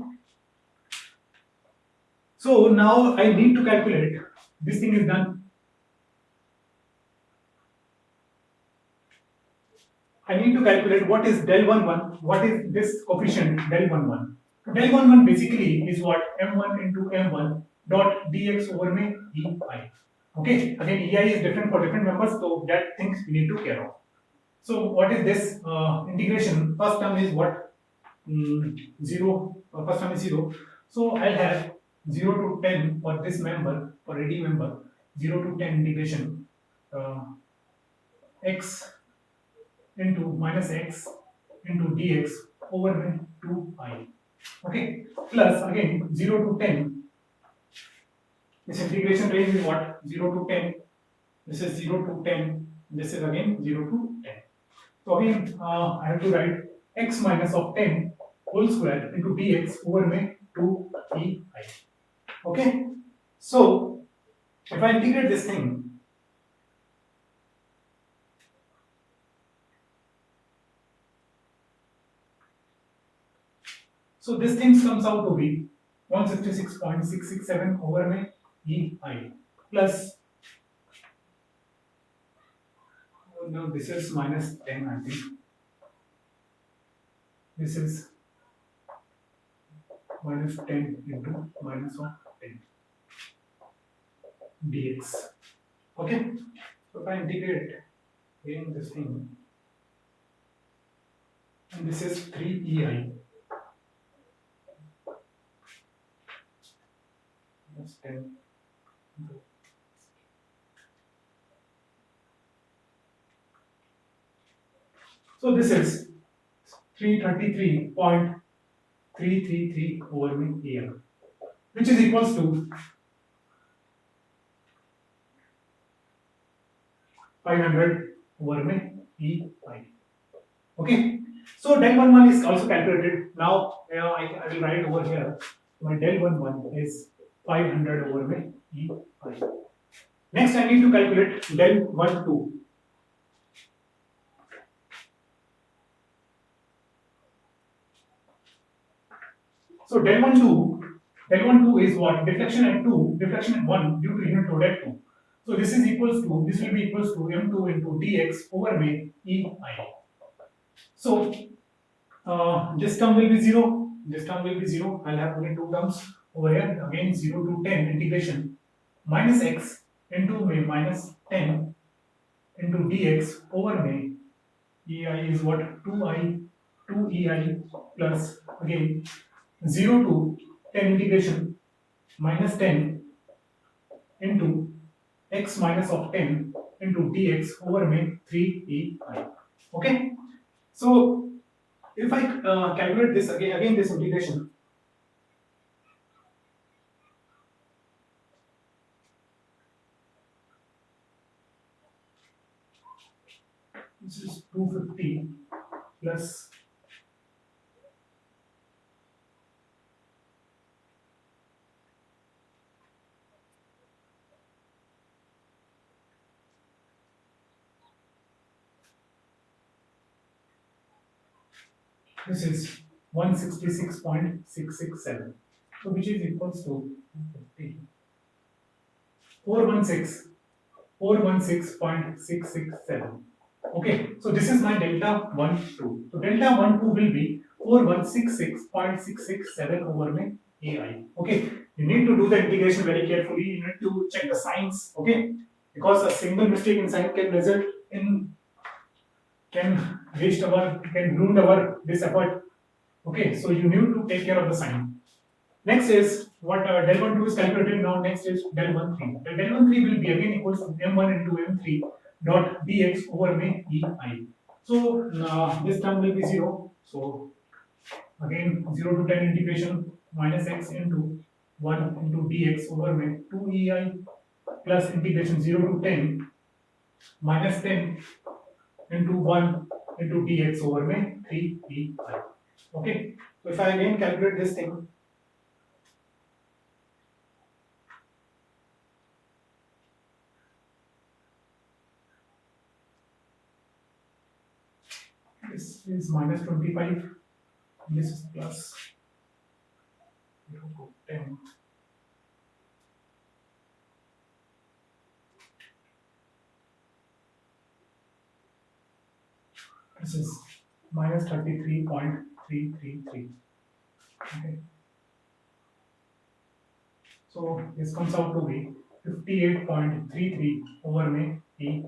So now I need to calculate, this thing is done. I need to calculate what is del 11, what is this coefficient del 11. Del 11 basically is what m1 into m1 dot dx over में ei. Okay, again ei is different for different members, so that things we need to care of. So what is this integration? First term is what 0. First term is 0. So I'll have 0 to 10 for this member, for AD member, 0 to 10 integration x into minus x into dx over 2i. Okay, plus again 0 to 10. This integration range is what? 0 to 10. This is 0 to 10. This is again 0 to 10. So again I have to write x minus of 10 whole square into dx over 2ei. Okay, so if I integrate this thing. So this thing comes out to be 166.667 over में EI plus no, this is minus 10 I think. This is minus 10 into minus of 10 dx. Okay. So if I integrate again this thing, and this is 3EI. 10. So this is 333.333 over AM, which is equals to 500 over EI. Okay. So del 11 is also calculated. Now I will write over here. My del 11 is 500 over EI. Next, I need to calculate del 12. So del 12 is what? Deflection at 2, deflection at 1 due to unit load at 2. So this is equals to, this will be equals to m2 into dx over EI. So this term will be 0. This term will be 0. I'll have only two terms over here. Again 0 to 10 integration minus x into minus 10 into dx over EI is what? 2ei plus again 0 to 10 integration minus 10 into x minus of 10 into dx over 3ei. Okay. So if I calculate this again this integration, this is 250 plus this is 166.667, so which is equals to 416.667. Okay, so this is my delta 1 2. So delta 1 2 will be 4166.667 over में AI. Okay, you need to do the integration very carefully. You need to check the signs. Okay, because a single mistake in sign can result in can ruin our this effort. Okay, so you need to take care of the sign. Next is what del 1 2 is calculated now. Next is del 1 3. The del 1 3 will be again equals to m1 into m3 dot dx over में ei. So this term will be 0. So again 0 to 10 integration minus x into 1 into dx over में 2 ei plus integration 0 to 10 minus 10 into 1 into dx over में 3 ei. Okay, so if I again calculate this thing, this is minus 25, this is plus 0 to 10. This is minus 33.333. Okay. So this comes out to be 58.33 over में e.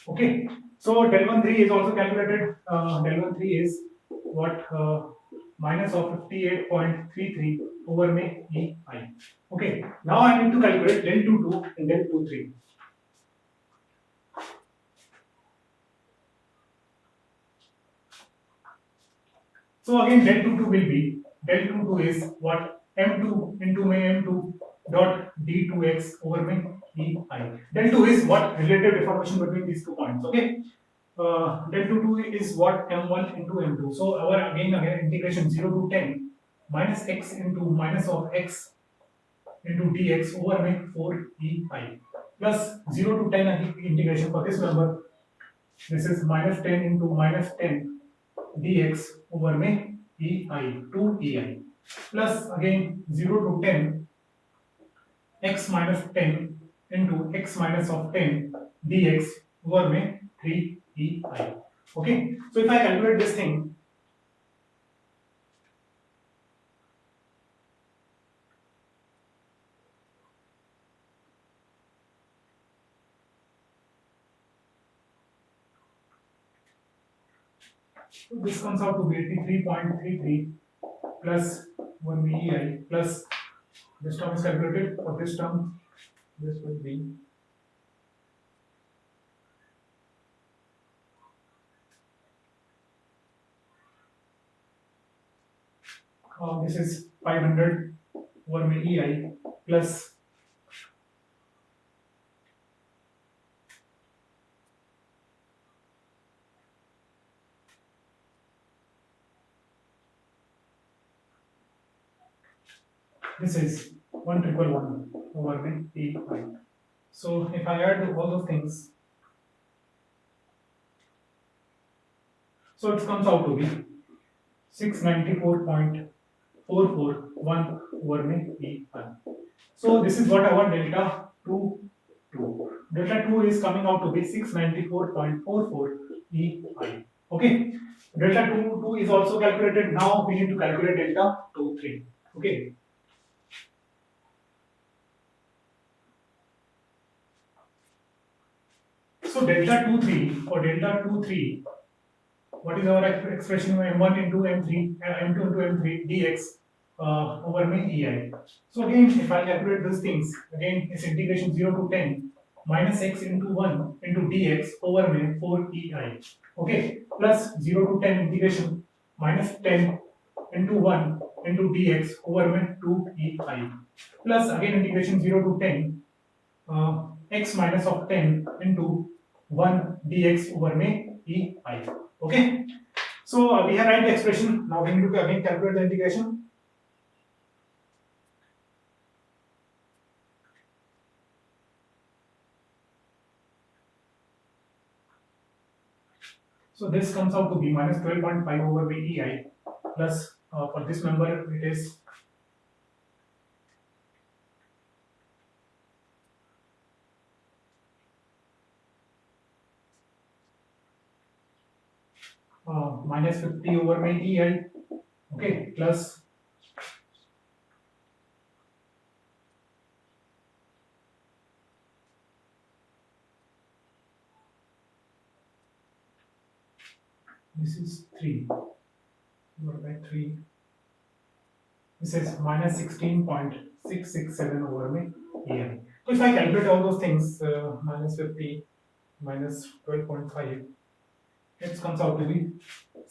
Okay. So del 1 3 is also calculated. Del 1 3 is what minus of 58.33 over में e I. Okay. Now I need to calculate del 2 2 and del 2 3. So again del 2 2 will be del 2 2 is what m2 into में m2 dot d2x over में e I. Del 2 is what relative deformation between these 2 points. Okay. Del 2 2 is what m1 into m2. So our again integration 0 to 10 minus x into minus of x into dx over में 4 e I plus 0 to 10 integration for this number. This is minus 10 into minus 10 dx over में e I 2 e I plus again 0 to 10 x minus 10 into x minus of 10 dx over में 3 e I. Okay, so if I calculate this thing, so this comes out to be 83.33 plus 1 ei plus this term is calculated. For this term, this will be this is 500 over ei plus this is 1111 over ei. So if I add all those things, so it comes out to be 694.441 over ei. So this is what our delta 2 2. Delta 2 is coming out to be 694.44 ei. Okay. Delta 2 2 is also calculated. Now we need to calculate delta 2 3. Okay. So delta 2 3 for delta 2 3, what is our expression m1 into m3 m2 into m3 dx over में ei. So again if I calculate these things, again it's integration 0 to 10 minus x into 1 into dx over में 4 ei. Okay, plus 0 to 10 integration minus 10 into 1 into dx over में 2 ei plus again integration 0 to 10 x minus of 10 into 1 dx over में ei. Okay, so we have write the expression. Now we need to again calculate the integration. So this comes out to be minus 12.5 over ei plus for this number it is minus 50 over में EI, okay, plus this is 3 divided by 3. This is minus 16.667 over में EI. So if I calculate all those things, minus 50 minus 12.5, it comes out to be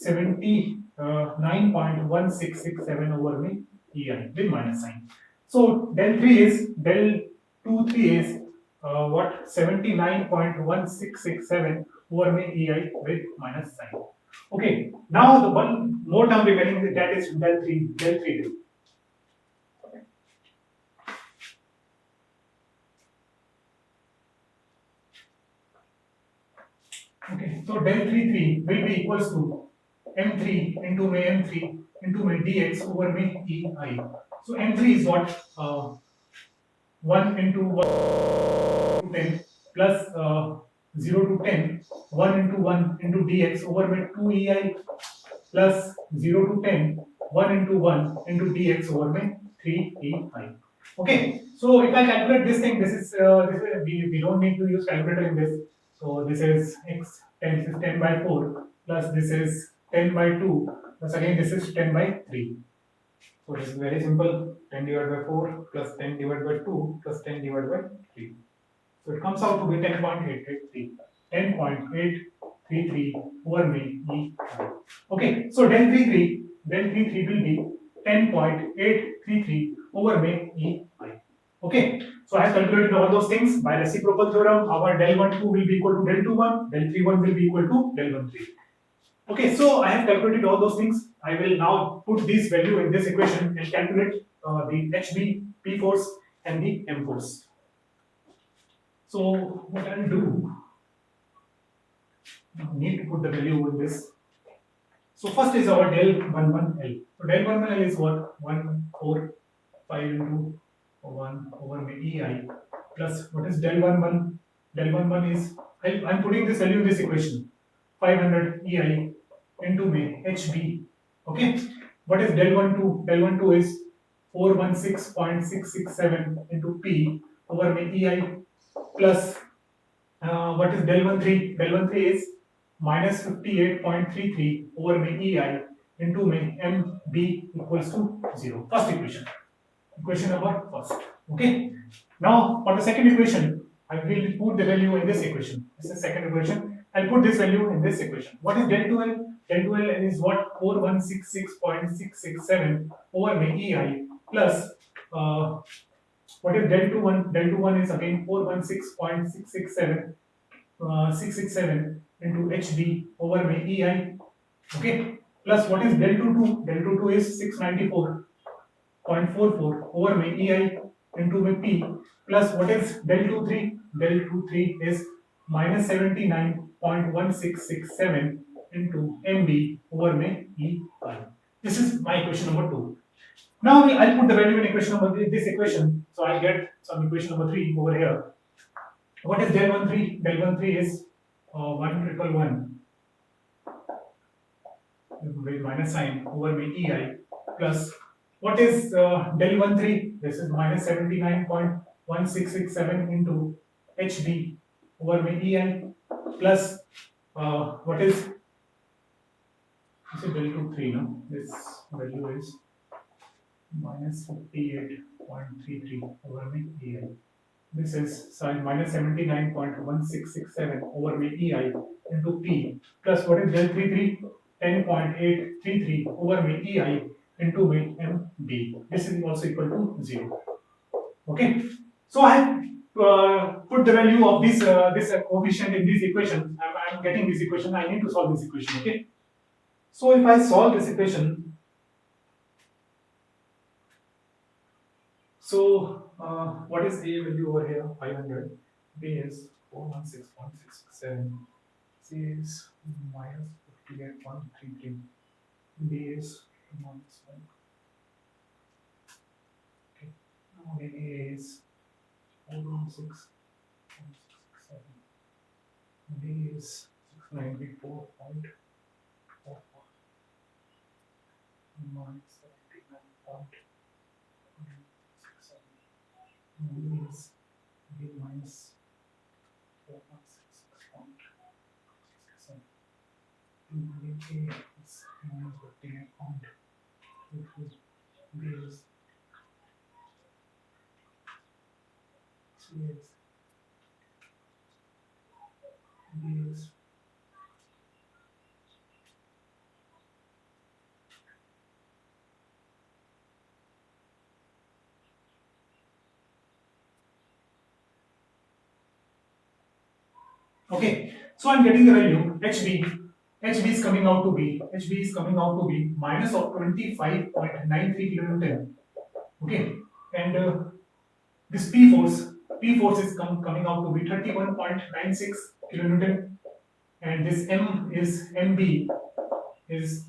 79.1667 over में EI with minus sign. So del 3 is del 2 3 is what 79.1667 over में EI with minus sign. Okay, now the one more term remaining, that is del 3 del. Okay, so del 3 will be equals to m3 into my m3 into my dx over my ei. So m3 is what 1 into 1 to 10 plus 0 to 10 1 into 1 into dx over my 2 ei plus 0 to 10 1 into 1 into dx over my 3 ei. Okay, so if I calculate this thing, this is we don't need to use calculator in this. So this is x 10, this is 10 by 4 plus this is 10 by 2 plus again this is 10 by 3. So this is very simple, 10 divided by 4 plus 10 divided by 2 plus 10 divided by 3. So it comes out to be 10.833. 10.833 over me E. Okay, so del 33 will be 10.833 over me E. Okay, so I have calculated all those things by reciprocal theorem. Our del 1 2 will be equal to del 2 1, del 3 1 will be equal to del 1 3. Okay, so I have calculated all those things. I will now put this value in this equation and calculate the HB, P force and the M force. So what I'll do, I need to put the value in this. So first is our del 11 L. So del 11 L is what? 145 into 1 over EI plus what is del 11? Del 11 is, I'm putting this value in this equation, 500 EI into me HB. Okay, what is del 12? Del 12 is 416.667 into P over me EI plus what is del 13? Del 13 is minus 58.33 over me EI into me MB equals to 0. First equation. Equation number first. Okay. Now for the second equation, I will put the value in this equation. This is second equation. I'll put this value in this equation. What is del 12? Del 12 is what? 4166.667 over me EI plus what is del 21? Del 21 is again 416.667 667 into HB over my EI. Okay, plus what is del 22? Del 22 is 694.44 over my EI into my P plus what is del 23? Del 23 is minus 79.1667 into MB over my EI. This is my equation number 2. Now I'll put the value in equation number this equation, so I get some equation number 3 over here. What is del 13? Del 13 is 111 with minus sign over my EI plus what is del 13? This is minus 79.1667 into HB over my EI plus what is del 23? No, this value is minus 58.33 over my EI. This is minus 79.1667 over my EI into P plus what is del 33? 10.833 over my EI into my MB. This is also equal to 0. Okay. So I have put the value of this coefficient in this equation. I'm getting this equation. I need to solve this equation. Okay. So if I solve this equation, so what is A value over here? 500. B is 416.667. C is minus 58.33. D is minus 1. Okay. Now A is 416.667. D is 694.33. minus 79.67 is B minus 4.66.67. A is minus 58.22. B is C is B is okay. So I'm getting the value HB. HB is coming out to be minus of 25.93 kilonewton. Okay, and this P force is coming out to be 31.96 kilonewton, and this MB is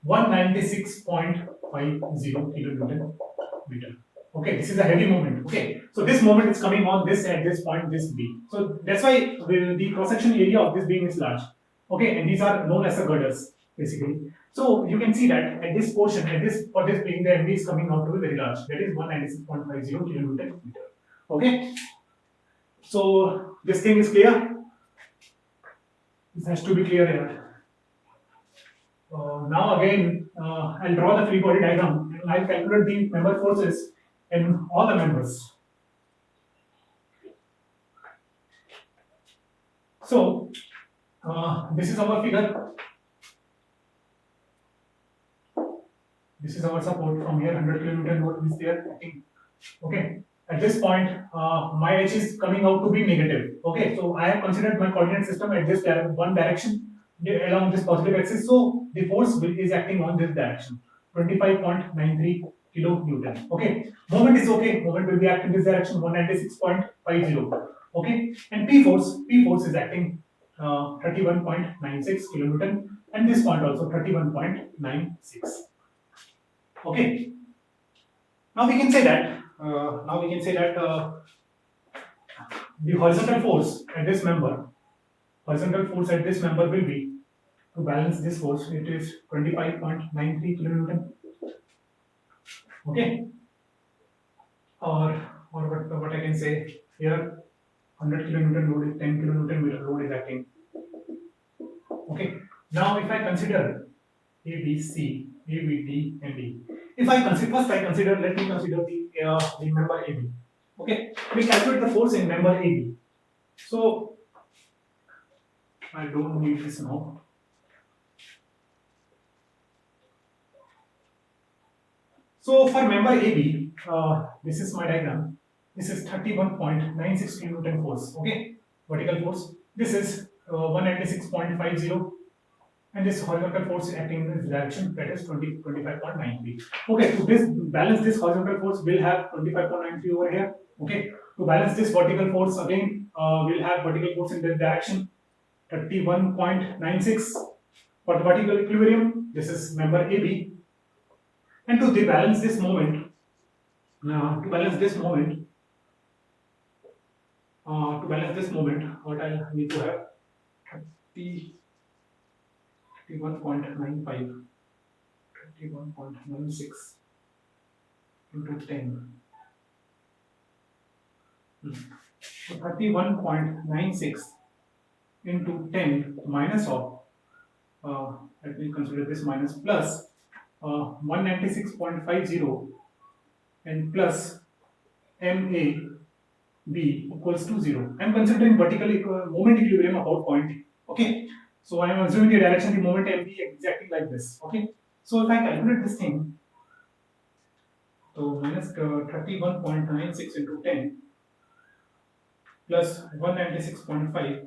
196.50 kilonewton meter. Okay, this is a heavy moment. Okay, so this moment is coming on this at this point, this beam. So that's why the cross section area of this beam is large. Okay, and these are known as the girders basically. So you can see that at this portion, for this beam, the MB is coming out to be very large. That is 196.50 kilonewton meter. Okay, so this thing is clear. This has to be clear here. Now again, I'll draw the free body diagram and I'll calculate the member forces in all the members. So this is our figure. This is our support from here. 100 kilonewton load is there. I think. Okay. At this point, my H is coming out to be negative. Okay. So I have considered my coordinate system at this one direction along this positive axis. So the force is acting on this direction. 25.93 kilonewton. Okay. Moment is okay. Moment will be acting this direction. 196.50. Okay. And P force is acting 31.96 kilonewton, and this point also 31.96. Okay. Now we can say that the horizontal force at this member will be, to balance this force, it is 25.93 kilonewton. Okay. Or what I can say here, 100 kilonewton load is 10 kilonewton meter load is acting. Okay. Now if I consider A, B, C, A, B, D, and D. Let me consider the member AB. Okay. We calculate the force in member AB. So I don't need this now. So for member AB, this is my diagram. This is 31.96 kilonewton force. Okay, vertical force. This is 196.50, and this horizontal force acting in this direction, that is 25.93. Okay, to balance this horizontal force, we'll have 25.93 over here. Okay, to balance this vertical force again, we'll have vertical force in this direction, 31.96 for the vertical equilibrium. This is member AB, and to balance this moment, what I need to have 31.96 into 10. So 31.96 into 10 minus of, let me consider this, minus plus 196.50 and plus MAB equals to 0. I am considering vertical moment equilibrium about point. Okay. So I am assuming the direction the moment MB is acting like this. Okay. So if I calculate this thing, so minus 31.96 into 10 plus 196.5,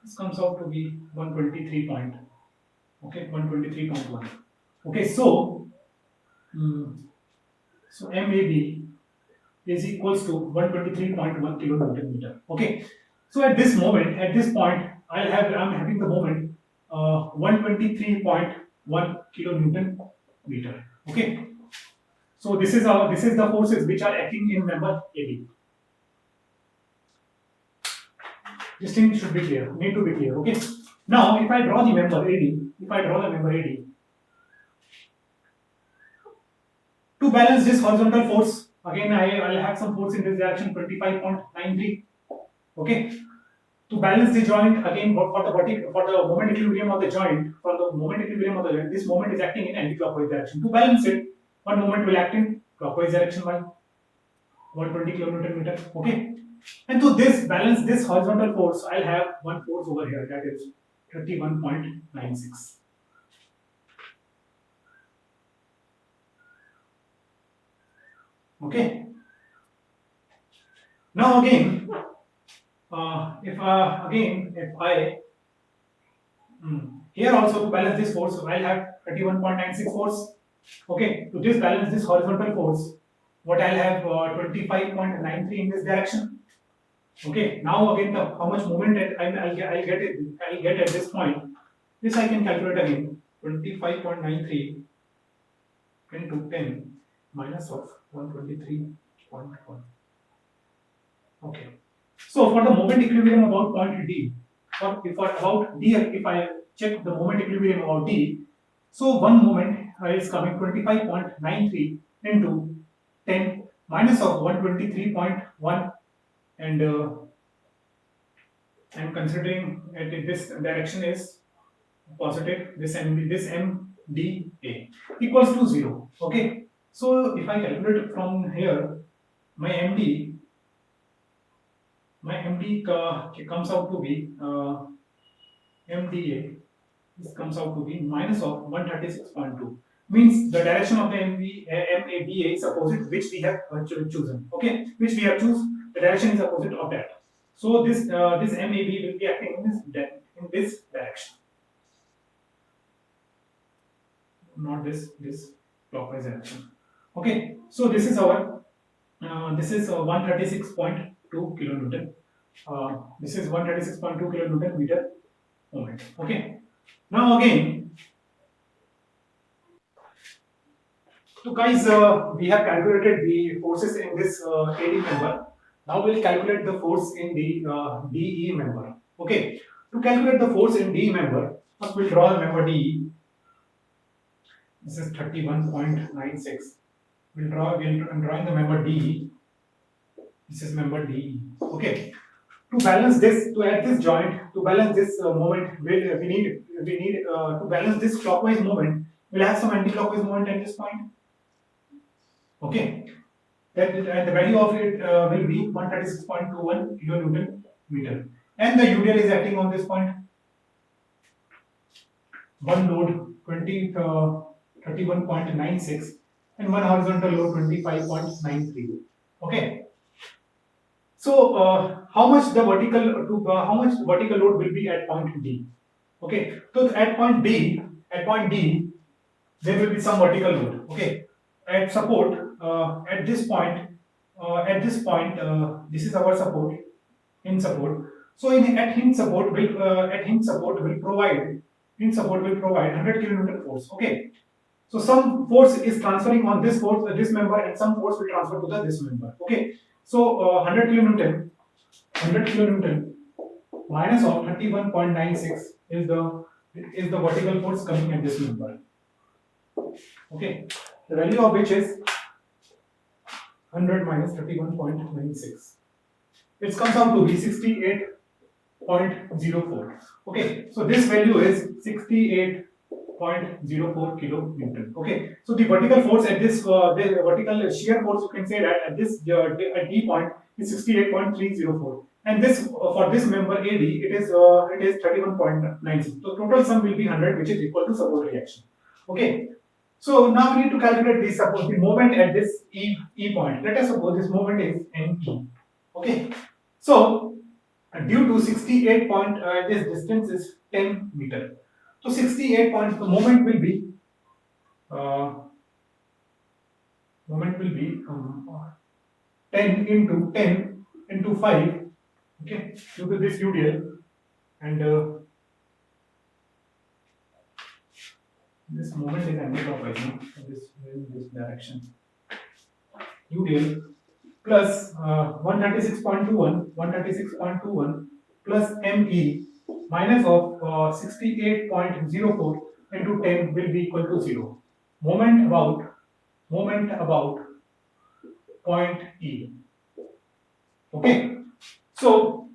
this comes out to be 123 point. Okay, 123.1. Okay, so MAB is equals to 123.1 kilonewton meter. Okay, so at this point, I'm having the moment 123.1 kilonewton meter. Okay, so this is the forces which are acting in member AB. This thing should be clear, need to be clear. Okay, now if I draw the member AD, if I draw the member AD, to balance this horizontal force, again I'll have some force in this direction 25.93. Okay, to balance the joint, again for the moment equilibrium of the joint, this moment is acting in anti-clockwise direction. To balance it, one moment will act in clockwise direction by 120 kilonewton meter. Okay, and to this balance this horizontal force, I'll have one force over here, that is 31.96. Okay. Now again, if I here also to balance this force, I'll have 31.96 force. Okay, to this balance this horizontal force, what I'll have 25.93 in this direction. Okay, now again how much moment I'll get at this point. This I can calculate again. 25.93 into 10 minus of 123.1. Okay. So for the moment equilibrium about point D, if I check the moment equilibrium about D, so one moment is coming 25.93 into 10 minus of 123.1, and I'm considering this direction is positive, this MDA equals to 0. Okay, so if I calculate from here, my MD comes out to be MDA. This comes out to be minus of 136.2. Means the direction of the MABA is opposite, which we have chosen. Okay, which we have chosen. The direction is opposite of that. So this MAB will be acting in this direction, not this clockwise direction. Okay, so this is our 136.2 kilonewton. This is 136.2 kilonewton meter moment. Okay. Now again, so guys, we have calculated the forces in this AD member. Now we'll calculate the force in the DE member. Okay. To calculate the force in DE member, first we'll draw the member DE. This is 31.96. I'm drawing the member DE. This is member DE. Okay. To balance this, to add this joint, to balance this moment, we need to balance this clockwise moment. We'll have some anti-clockwise moment at this point. Okay, and the value of it will be 136.21 kilonewton meter, and the UDL is acting on this point. One load 31.96 and one horizontal load 25.93. Okay. So how much vertical load will be at point D? Okay, so at point D, there will be some vertical load. Okay, at support at this point, this is our support, hinge support. So at hinge support will provide 100 kilonewton force. Okay, so some force is transferring on this member, and some force will transfer to this member. Okay, so 100 kilonewton minus of 31.96 is the vertical force coming at this member. Okay, the value of which is 100 minus 31.96. It comes out to be 68.04. Okay, so this value is 68.04 kilonewton. Okay, so the vertical force at this the vertical shear force, you can say that at this at D point is 68.304, and this for this member AD it is 31.96. So total sum will be 100, which is equal to support reaction. Okay, so now we need to calculate the moment at this E point. Let us suppose this moment is NE. Okay, so due to 68 point, this distance is 10 meter. So 68 points, the moment will be 10 into 5. Okay, due to this UDL, and this moment is anti-clockwise in this direction. UDL plus 136.21 plus ME minus of 68.04 into 10 will be equal to 0. Moment about point E. Okay. So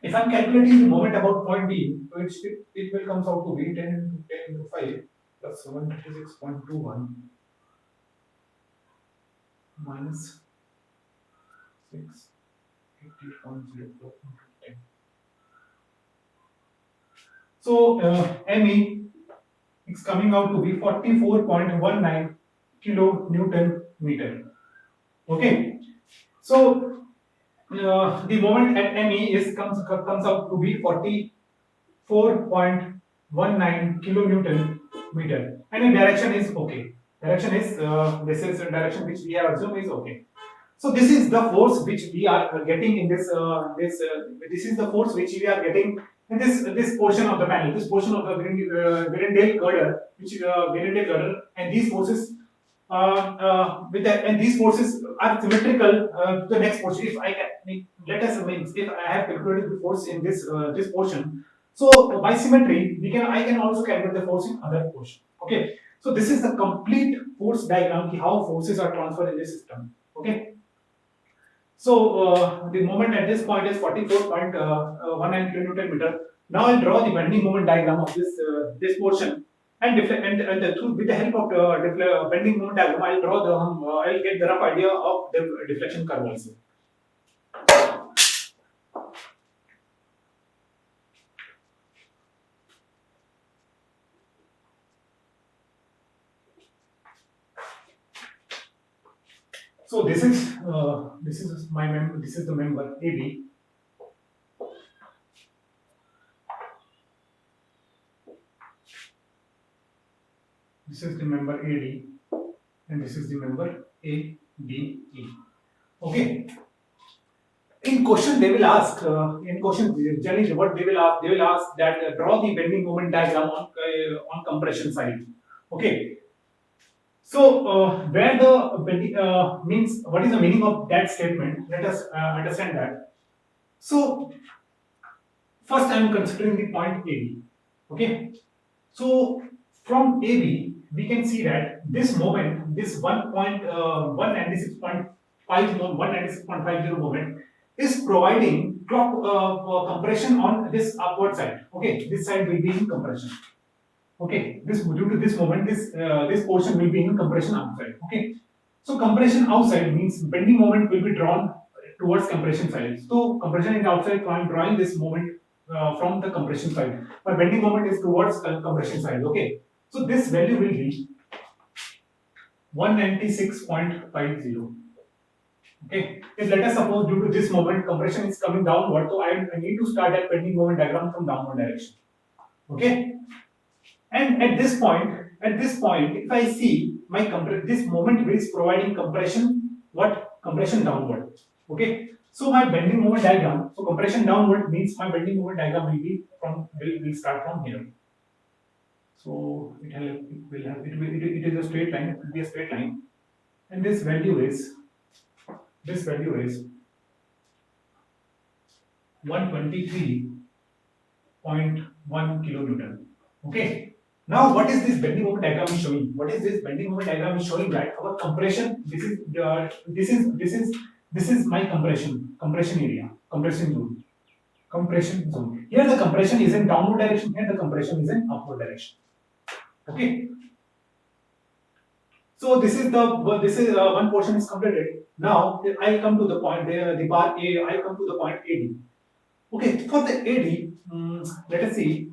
if I'm calculating the moment about point D, so it will comes out to be 10 into 10 into 5 plus 136.21 minus 680.04 into 10. So ME is coming out to be 44.19 kilo Newton meter. Okay. So the moment at ME is comes out to be 44.19 kilonewton meter, and the direction is okay. Direction is this is the direction which we have assumed is okay. So this is the force which we are getting in this this is the force which we are getting in this portion of the panel, this portion of the Virendale girder, which Virendale girder, and these forces with that, and these forces are symmetrical to the next portion. If I can, let us means if I have calculated the force in this portion, so by symmetry I can also calculate the force in other portion. Okay, so this is the complete force diagram how forces are transferred in this system. Okay. So the moment at this point is 44.19 kilonewton meter. Now I'll draw the bending moment diagram of this portion, and with the help of bending moment diagram, I'll draw I'll get the rough idea of the deflection curve also. So this is my member. This is the member AB. This is the member AD, and this is the member ABE. Okay. In question, they will ask. Generally, what they will ask that draw the bending moment diagram on compression side. Okay. So where the bending means, what is the meaning of that statement? Let us understand that. So first, I am considering the point AB. Okay. So from AB, we can see that this moment, this 196.50 moment, is providing compression on this upward side. Okay, this side will be in compression. Okay, due to this moment, this portion will be in compression outside. Okay, so compression outside means bending moment will be drawn towards compression side. So compression is outside, so I am drawing this moment from the compression side. My bending moment is towards compression side. Okay, so this value will be 196.50. Okay, if let us suppose due to this moment compression is coming downward, so I need to start that bending moment diagram from downward direction. Okay, and at this point, if I see my this moment is providing compression, compression downward. Okay, so my bending moment diagram, so compression downward means my bending moment diagram will start from here. So it is a straight line. It will be a straight line, and this value is 123.1 kilonewton. Okay. Now, what is this bending moment diagram is showing? What is this bending moment diagram is showing? That our compression. This is my compression area, compression zone. Here the compression is in downward direction. Here the compression is in upward direction. Okay. So this is one portion is completed. Now I'll come to the point the bar A. I'll come to the point AD. Okay, for the AD, let us see.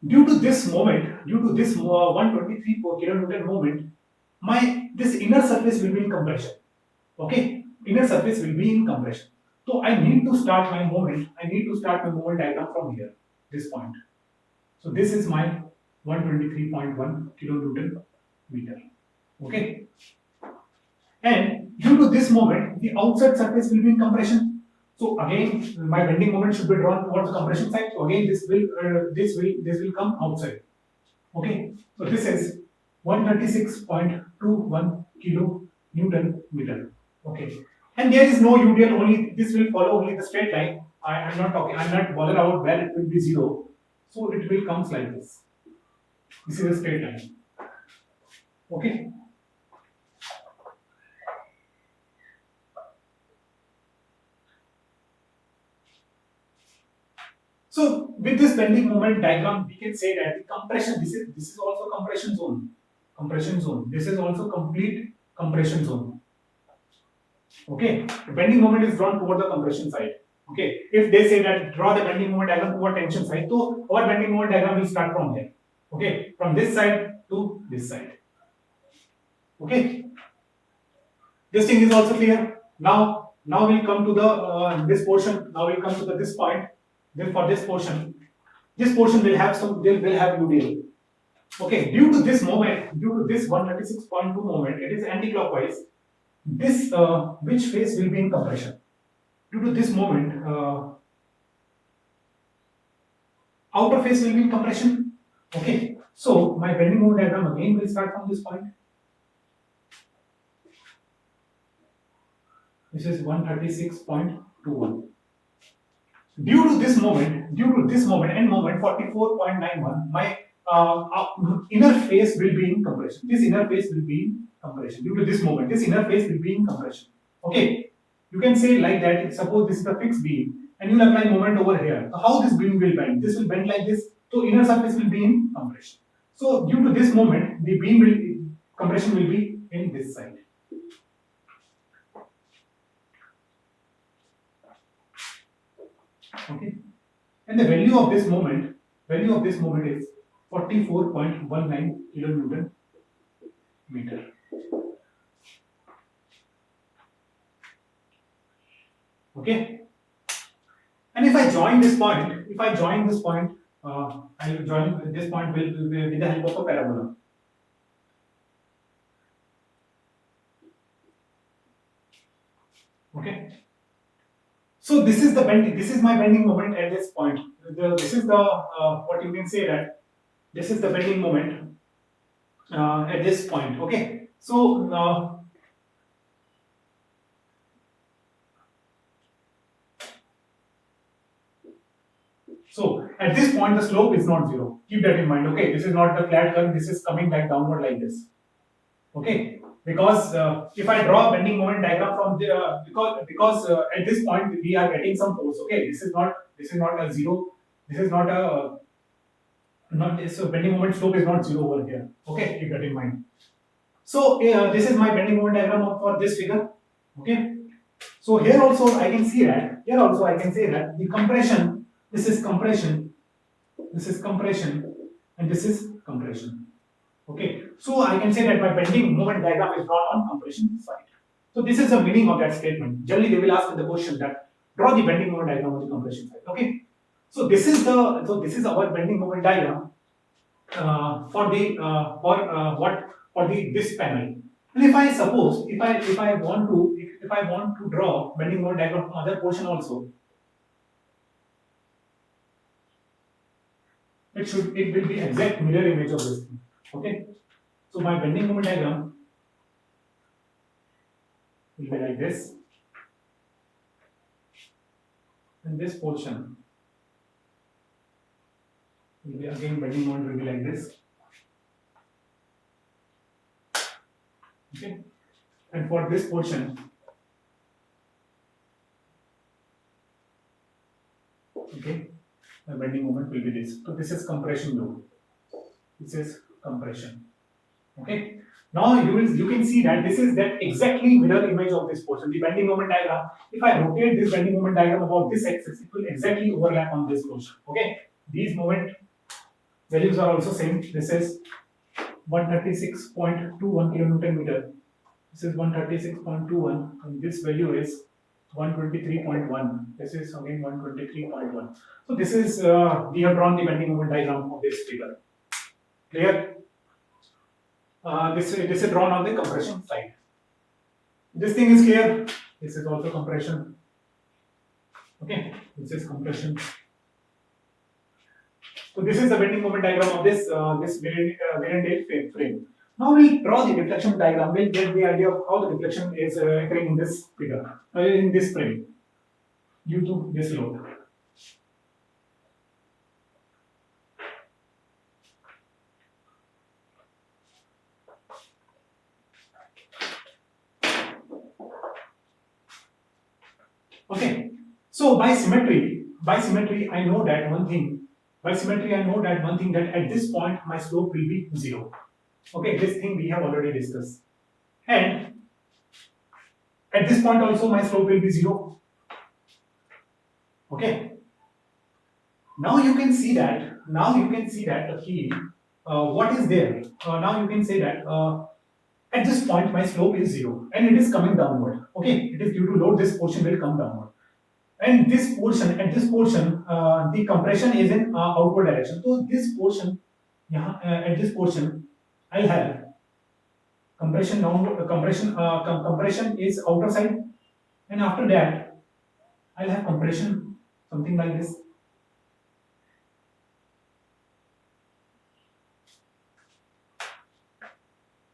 Due to this 123 kilonewton moment, this inner surface will be in compression. Okay, inner surface will be in compression. So I need to start my moment. Diagram from here, this point. So this is my 123.1 kilonewton meter. Okay, and due to this moment, the outside surface will be in compression. So again, my bending moment should be drawn towards the compression side. So again, this will come outside. Okay, so this is 136.21 kilonewton meter. Okay, and there is no UDL. Only this will follow only the straight line. I'm not bothered about where it will be zero. So it will comes like this. This is a straight line. Okay. So with this bending moment diagram, we can say that the compression, this is also compression zone. Compression zone. This is also complete compression zone. Okay. The bending moment is drawn toward the compression side. Okay. If they say that draw the bending moment diagram toward tension side, so our bending moment diagram will start from here. Okay. From this side to this side. Okay. This thing is also clear. Now we'll come to the this portion. Now we'll come to this point. Then for this portion will have will have UDL. Okay, due to this moment, due to this 136.2 moment, it is anti-clockwise. This which phase will be in compression? Due to this moment, outer phase will be in compression. Okay, so my bending moment diagram again will start from this point. This is 136.21. Due to this moment and moment 44.91, my inner phase will be in compression. This inner phase will be in compression. Due to this moment, this inner phase will be in compression. Okay, you can say like that. Suppose this is a fixed beam, and you will apply moment over here. So how this beam will bend? This will bend like this. So inner surface will be in compression. So due to this moment, the beam will compression will be in this side. Okay, and the value of this moment is 44.19 kilonewton meter. Okay, and if I join this point, I'll join this point with the help of a parabola. Okay. So this is my bending moment at this point. This is the what you can say that this is the bending moment at this point. Okay. So so at this point the slope is not zero. Keep that in mind. Okay. This is not the flat curve. This is coming back downward like this. Okay. Because if I draw a bending moment diagram from the because at this point we are getting some force. Okay, this is not a zero. This is not a so bending moment slope is not zero over here. Okay, keep that in mind. So this is my bending moment diagram for this figure. Okay, so here also I can see that the compression. This is compression. This is compression, and this is compression. Okay, so I can say that my bending moment diagram is drawn on compression side. So this is the meaning of that statement. Generally, they will ask in the question that draw the bending moment diagram on the compression side. Okay, so this is our bending moment diagram for this panel. And if I suppose if I want to draw bending moment diagram from other portion also, it will be exact mirror image of this thing. Okay, so my bending moment diagram will be like this, and this portion will be again bending moment will be like this. Okay, and for this portion, okay, the bending moment will be this. So this is compression load. This is compression. Okay. Now you can see that this is that exactly mirror image of this portion. The bending moment diagram. If I rotate this bending moment diagram about this axis, it will exactly overlap on this portion. Okay. These moment values are also same. This is 136.21 kilonewton meter. This is 136.21, and this value is 123.1. This is again 123.1. So this is we have drawn the bending moment diagram of this figure. Clear? This is drawn on the compression side. This thing is clear. This is also compression. Okay, this is compression. So this is the bending moment diagram of this Virendale frame. Now we'll draw the deflection diagram. We'll get the idea of how the deflection is occurring in this figure, in this frame, due to this load. So by symmetry, I know that one thing. By symmetry, I know that one thing, that at this point my slope will be 0. Okay, this thing we have already discussed. And at this point also my slope will be 0. Okay. Now you can see that. Now you can see that the what is there. Now you can say that at this point my slope is 0 and it is coming downward. Okay, it is due to load. This portion will come downward. And this portion, at this portion, the compression is in outward direction. So this portion, yeah, at this portion, I'll have compression downward. Compression is outer side, and after that, I'll have compression something like this.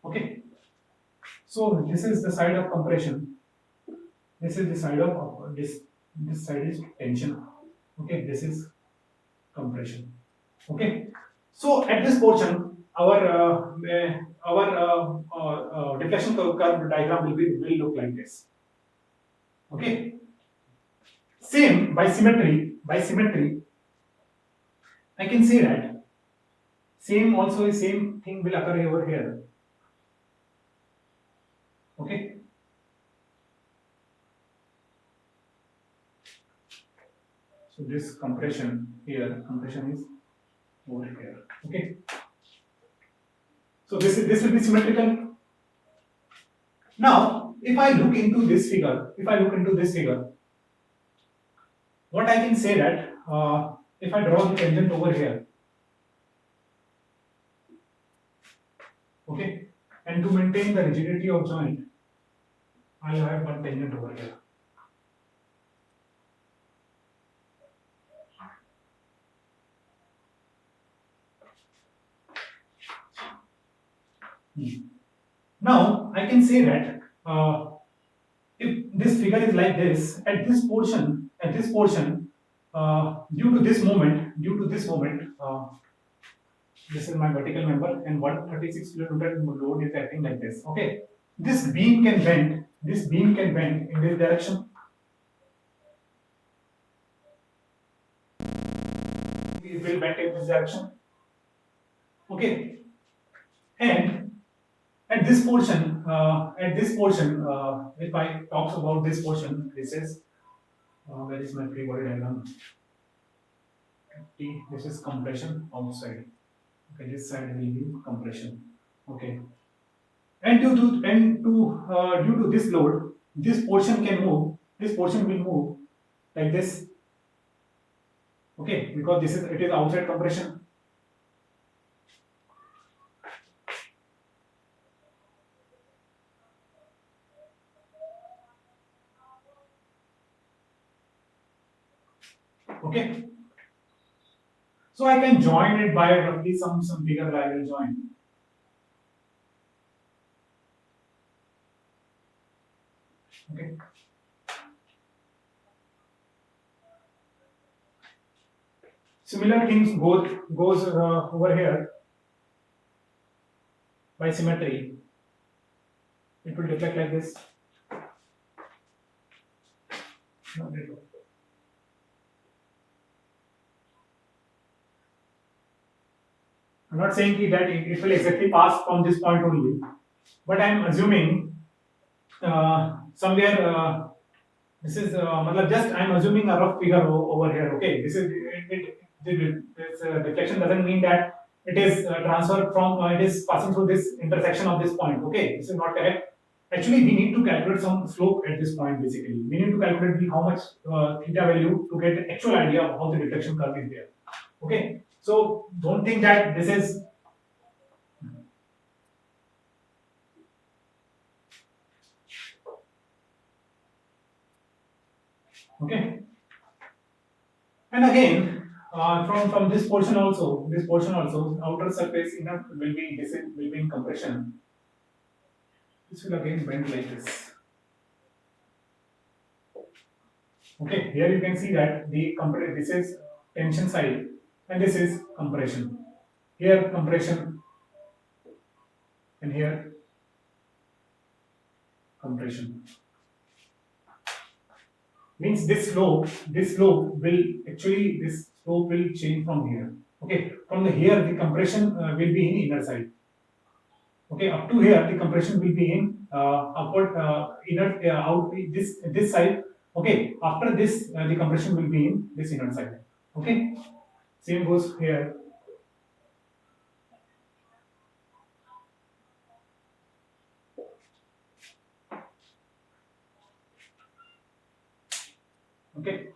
Okay. So this is the side of compression. This is the side of this. This side is tension. Okay. This is compression. Okay. So at this portion, our deflection curve diagram will look like this. Okay. Same by symmetry. By symmetry, I can say that same thing will occur over here. Okay. So this compression here, compression is over here. Okay. So this will be symmetrical. Now, if I look into this figure, what I can say that if I draw the tangent over here, okay, and to maintain the rigidity of joint, I'll have one tangent over here. Now I can say that if this figure is like this, at this portion, due to this moment, this is my vertical member, and 136 kilonewton load is acting like this. Okay, this beam can bend. In this direction. It will bend in this direction. Okay, and at this portion, if I talk about this portion, this is where is my free body diagram? This is compression outside. Okay, this side will be compression. Okay, and due to this load, this portion can move. This portion will move like this. Okay, because it is outside compression. Okay, so I can join it by roughly some figure that I will join. Okay. Similar things goes over here by symmetry. It will deflect like this. I'm not saying that it will exactly pass from this point only, but I'm assuming somewhere this is just I'm assuming a rough figure over here. Okay, this deflection doesn't mean that it is transferred from it is passing through this intersection of this point. Okay, this is not correct. Actually, we need to calculate some slope at this point. Basically, we need to calculate how much theta value to get the actual idea of how the deflection curve is there. Okay, so don't think that this is okay. And again, from this portion also, outer surface inner will be in compression. This will again bend like this. Okay, here you can see that this is tension side and this is compression. Here compression and here compression. means this slope will change from here. Okay, from the here the compression will be in inner side. Okay, up to here the compression will be in upward inner out this side. Okay, after this the compression will be in this inner side. Okay, same goes here. Okay.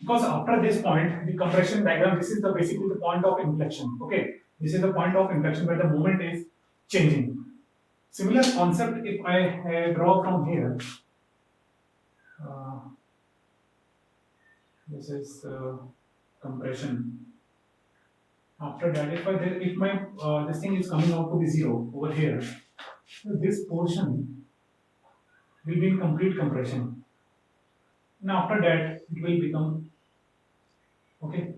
Because after this point, the compression diagram, this is the basically the point of inflection. Okay, this is the point of inflection where the moment is changing. Similar concept if I draw from here. Uh, this is compression. After that, if my this thing is coming out to be zero over here, so this portion will be in complete compression. And after that, it will become okay.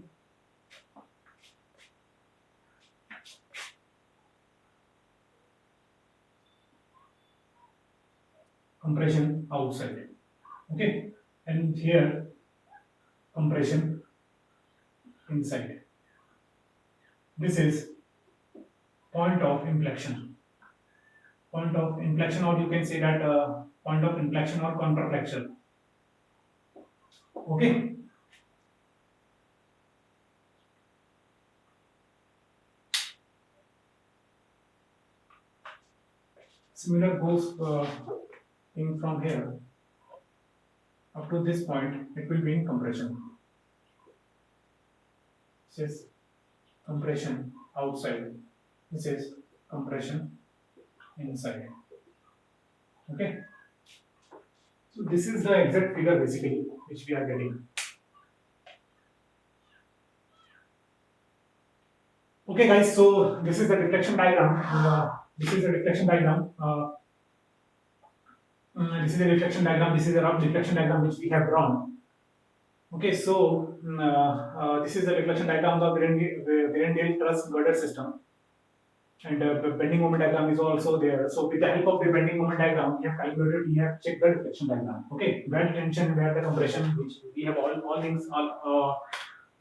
Compression outside. Okay, and here compression inside. This is point of inflection. Point of inflection, or you can say that point of inflection or contraflexion. Okay. Similar goes in from here up to this point, it will be in compression. This is compression outside. This is compression inside. Okay. So this is the exact figure basically which we are getting. Okay, guys. So this is the deflection diagram. This is the deflection diagram. This is a reflection diagram. This is a rough deflection diagram which we have drawn. Okay, so this is the reflection diagram of the Virendale truss girder system, and the bending moment diagram is also there. So with the help of the bending moment diagram, we have calculated, we have checked the deflection diagram. Okay, where tension, where the compression, which we have all things.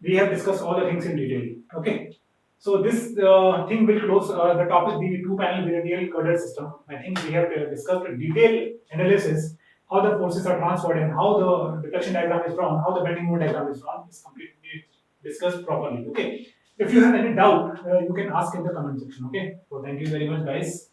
We have discussed all the things in detail. Okay. So this thing will close the topic, the two-panel Virendale girder system. I think we have discussed a detailed analysis how the forces are transferred and how the deflection diagram is drawn, how the bending moment diagram is drawn. Is completely discussed properly. Okay. If you have any doubt, you can ask in the comment section. Okay. So thank you very much, guys.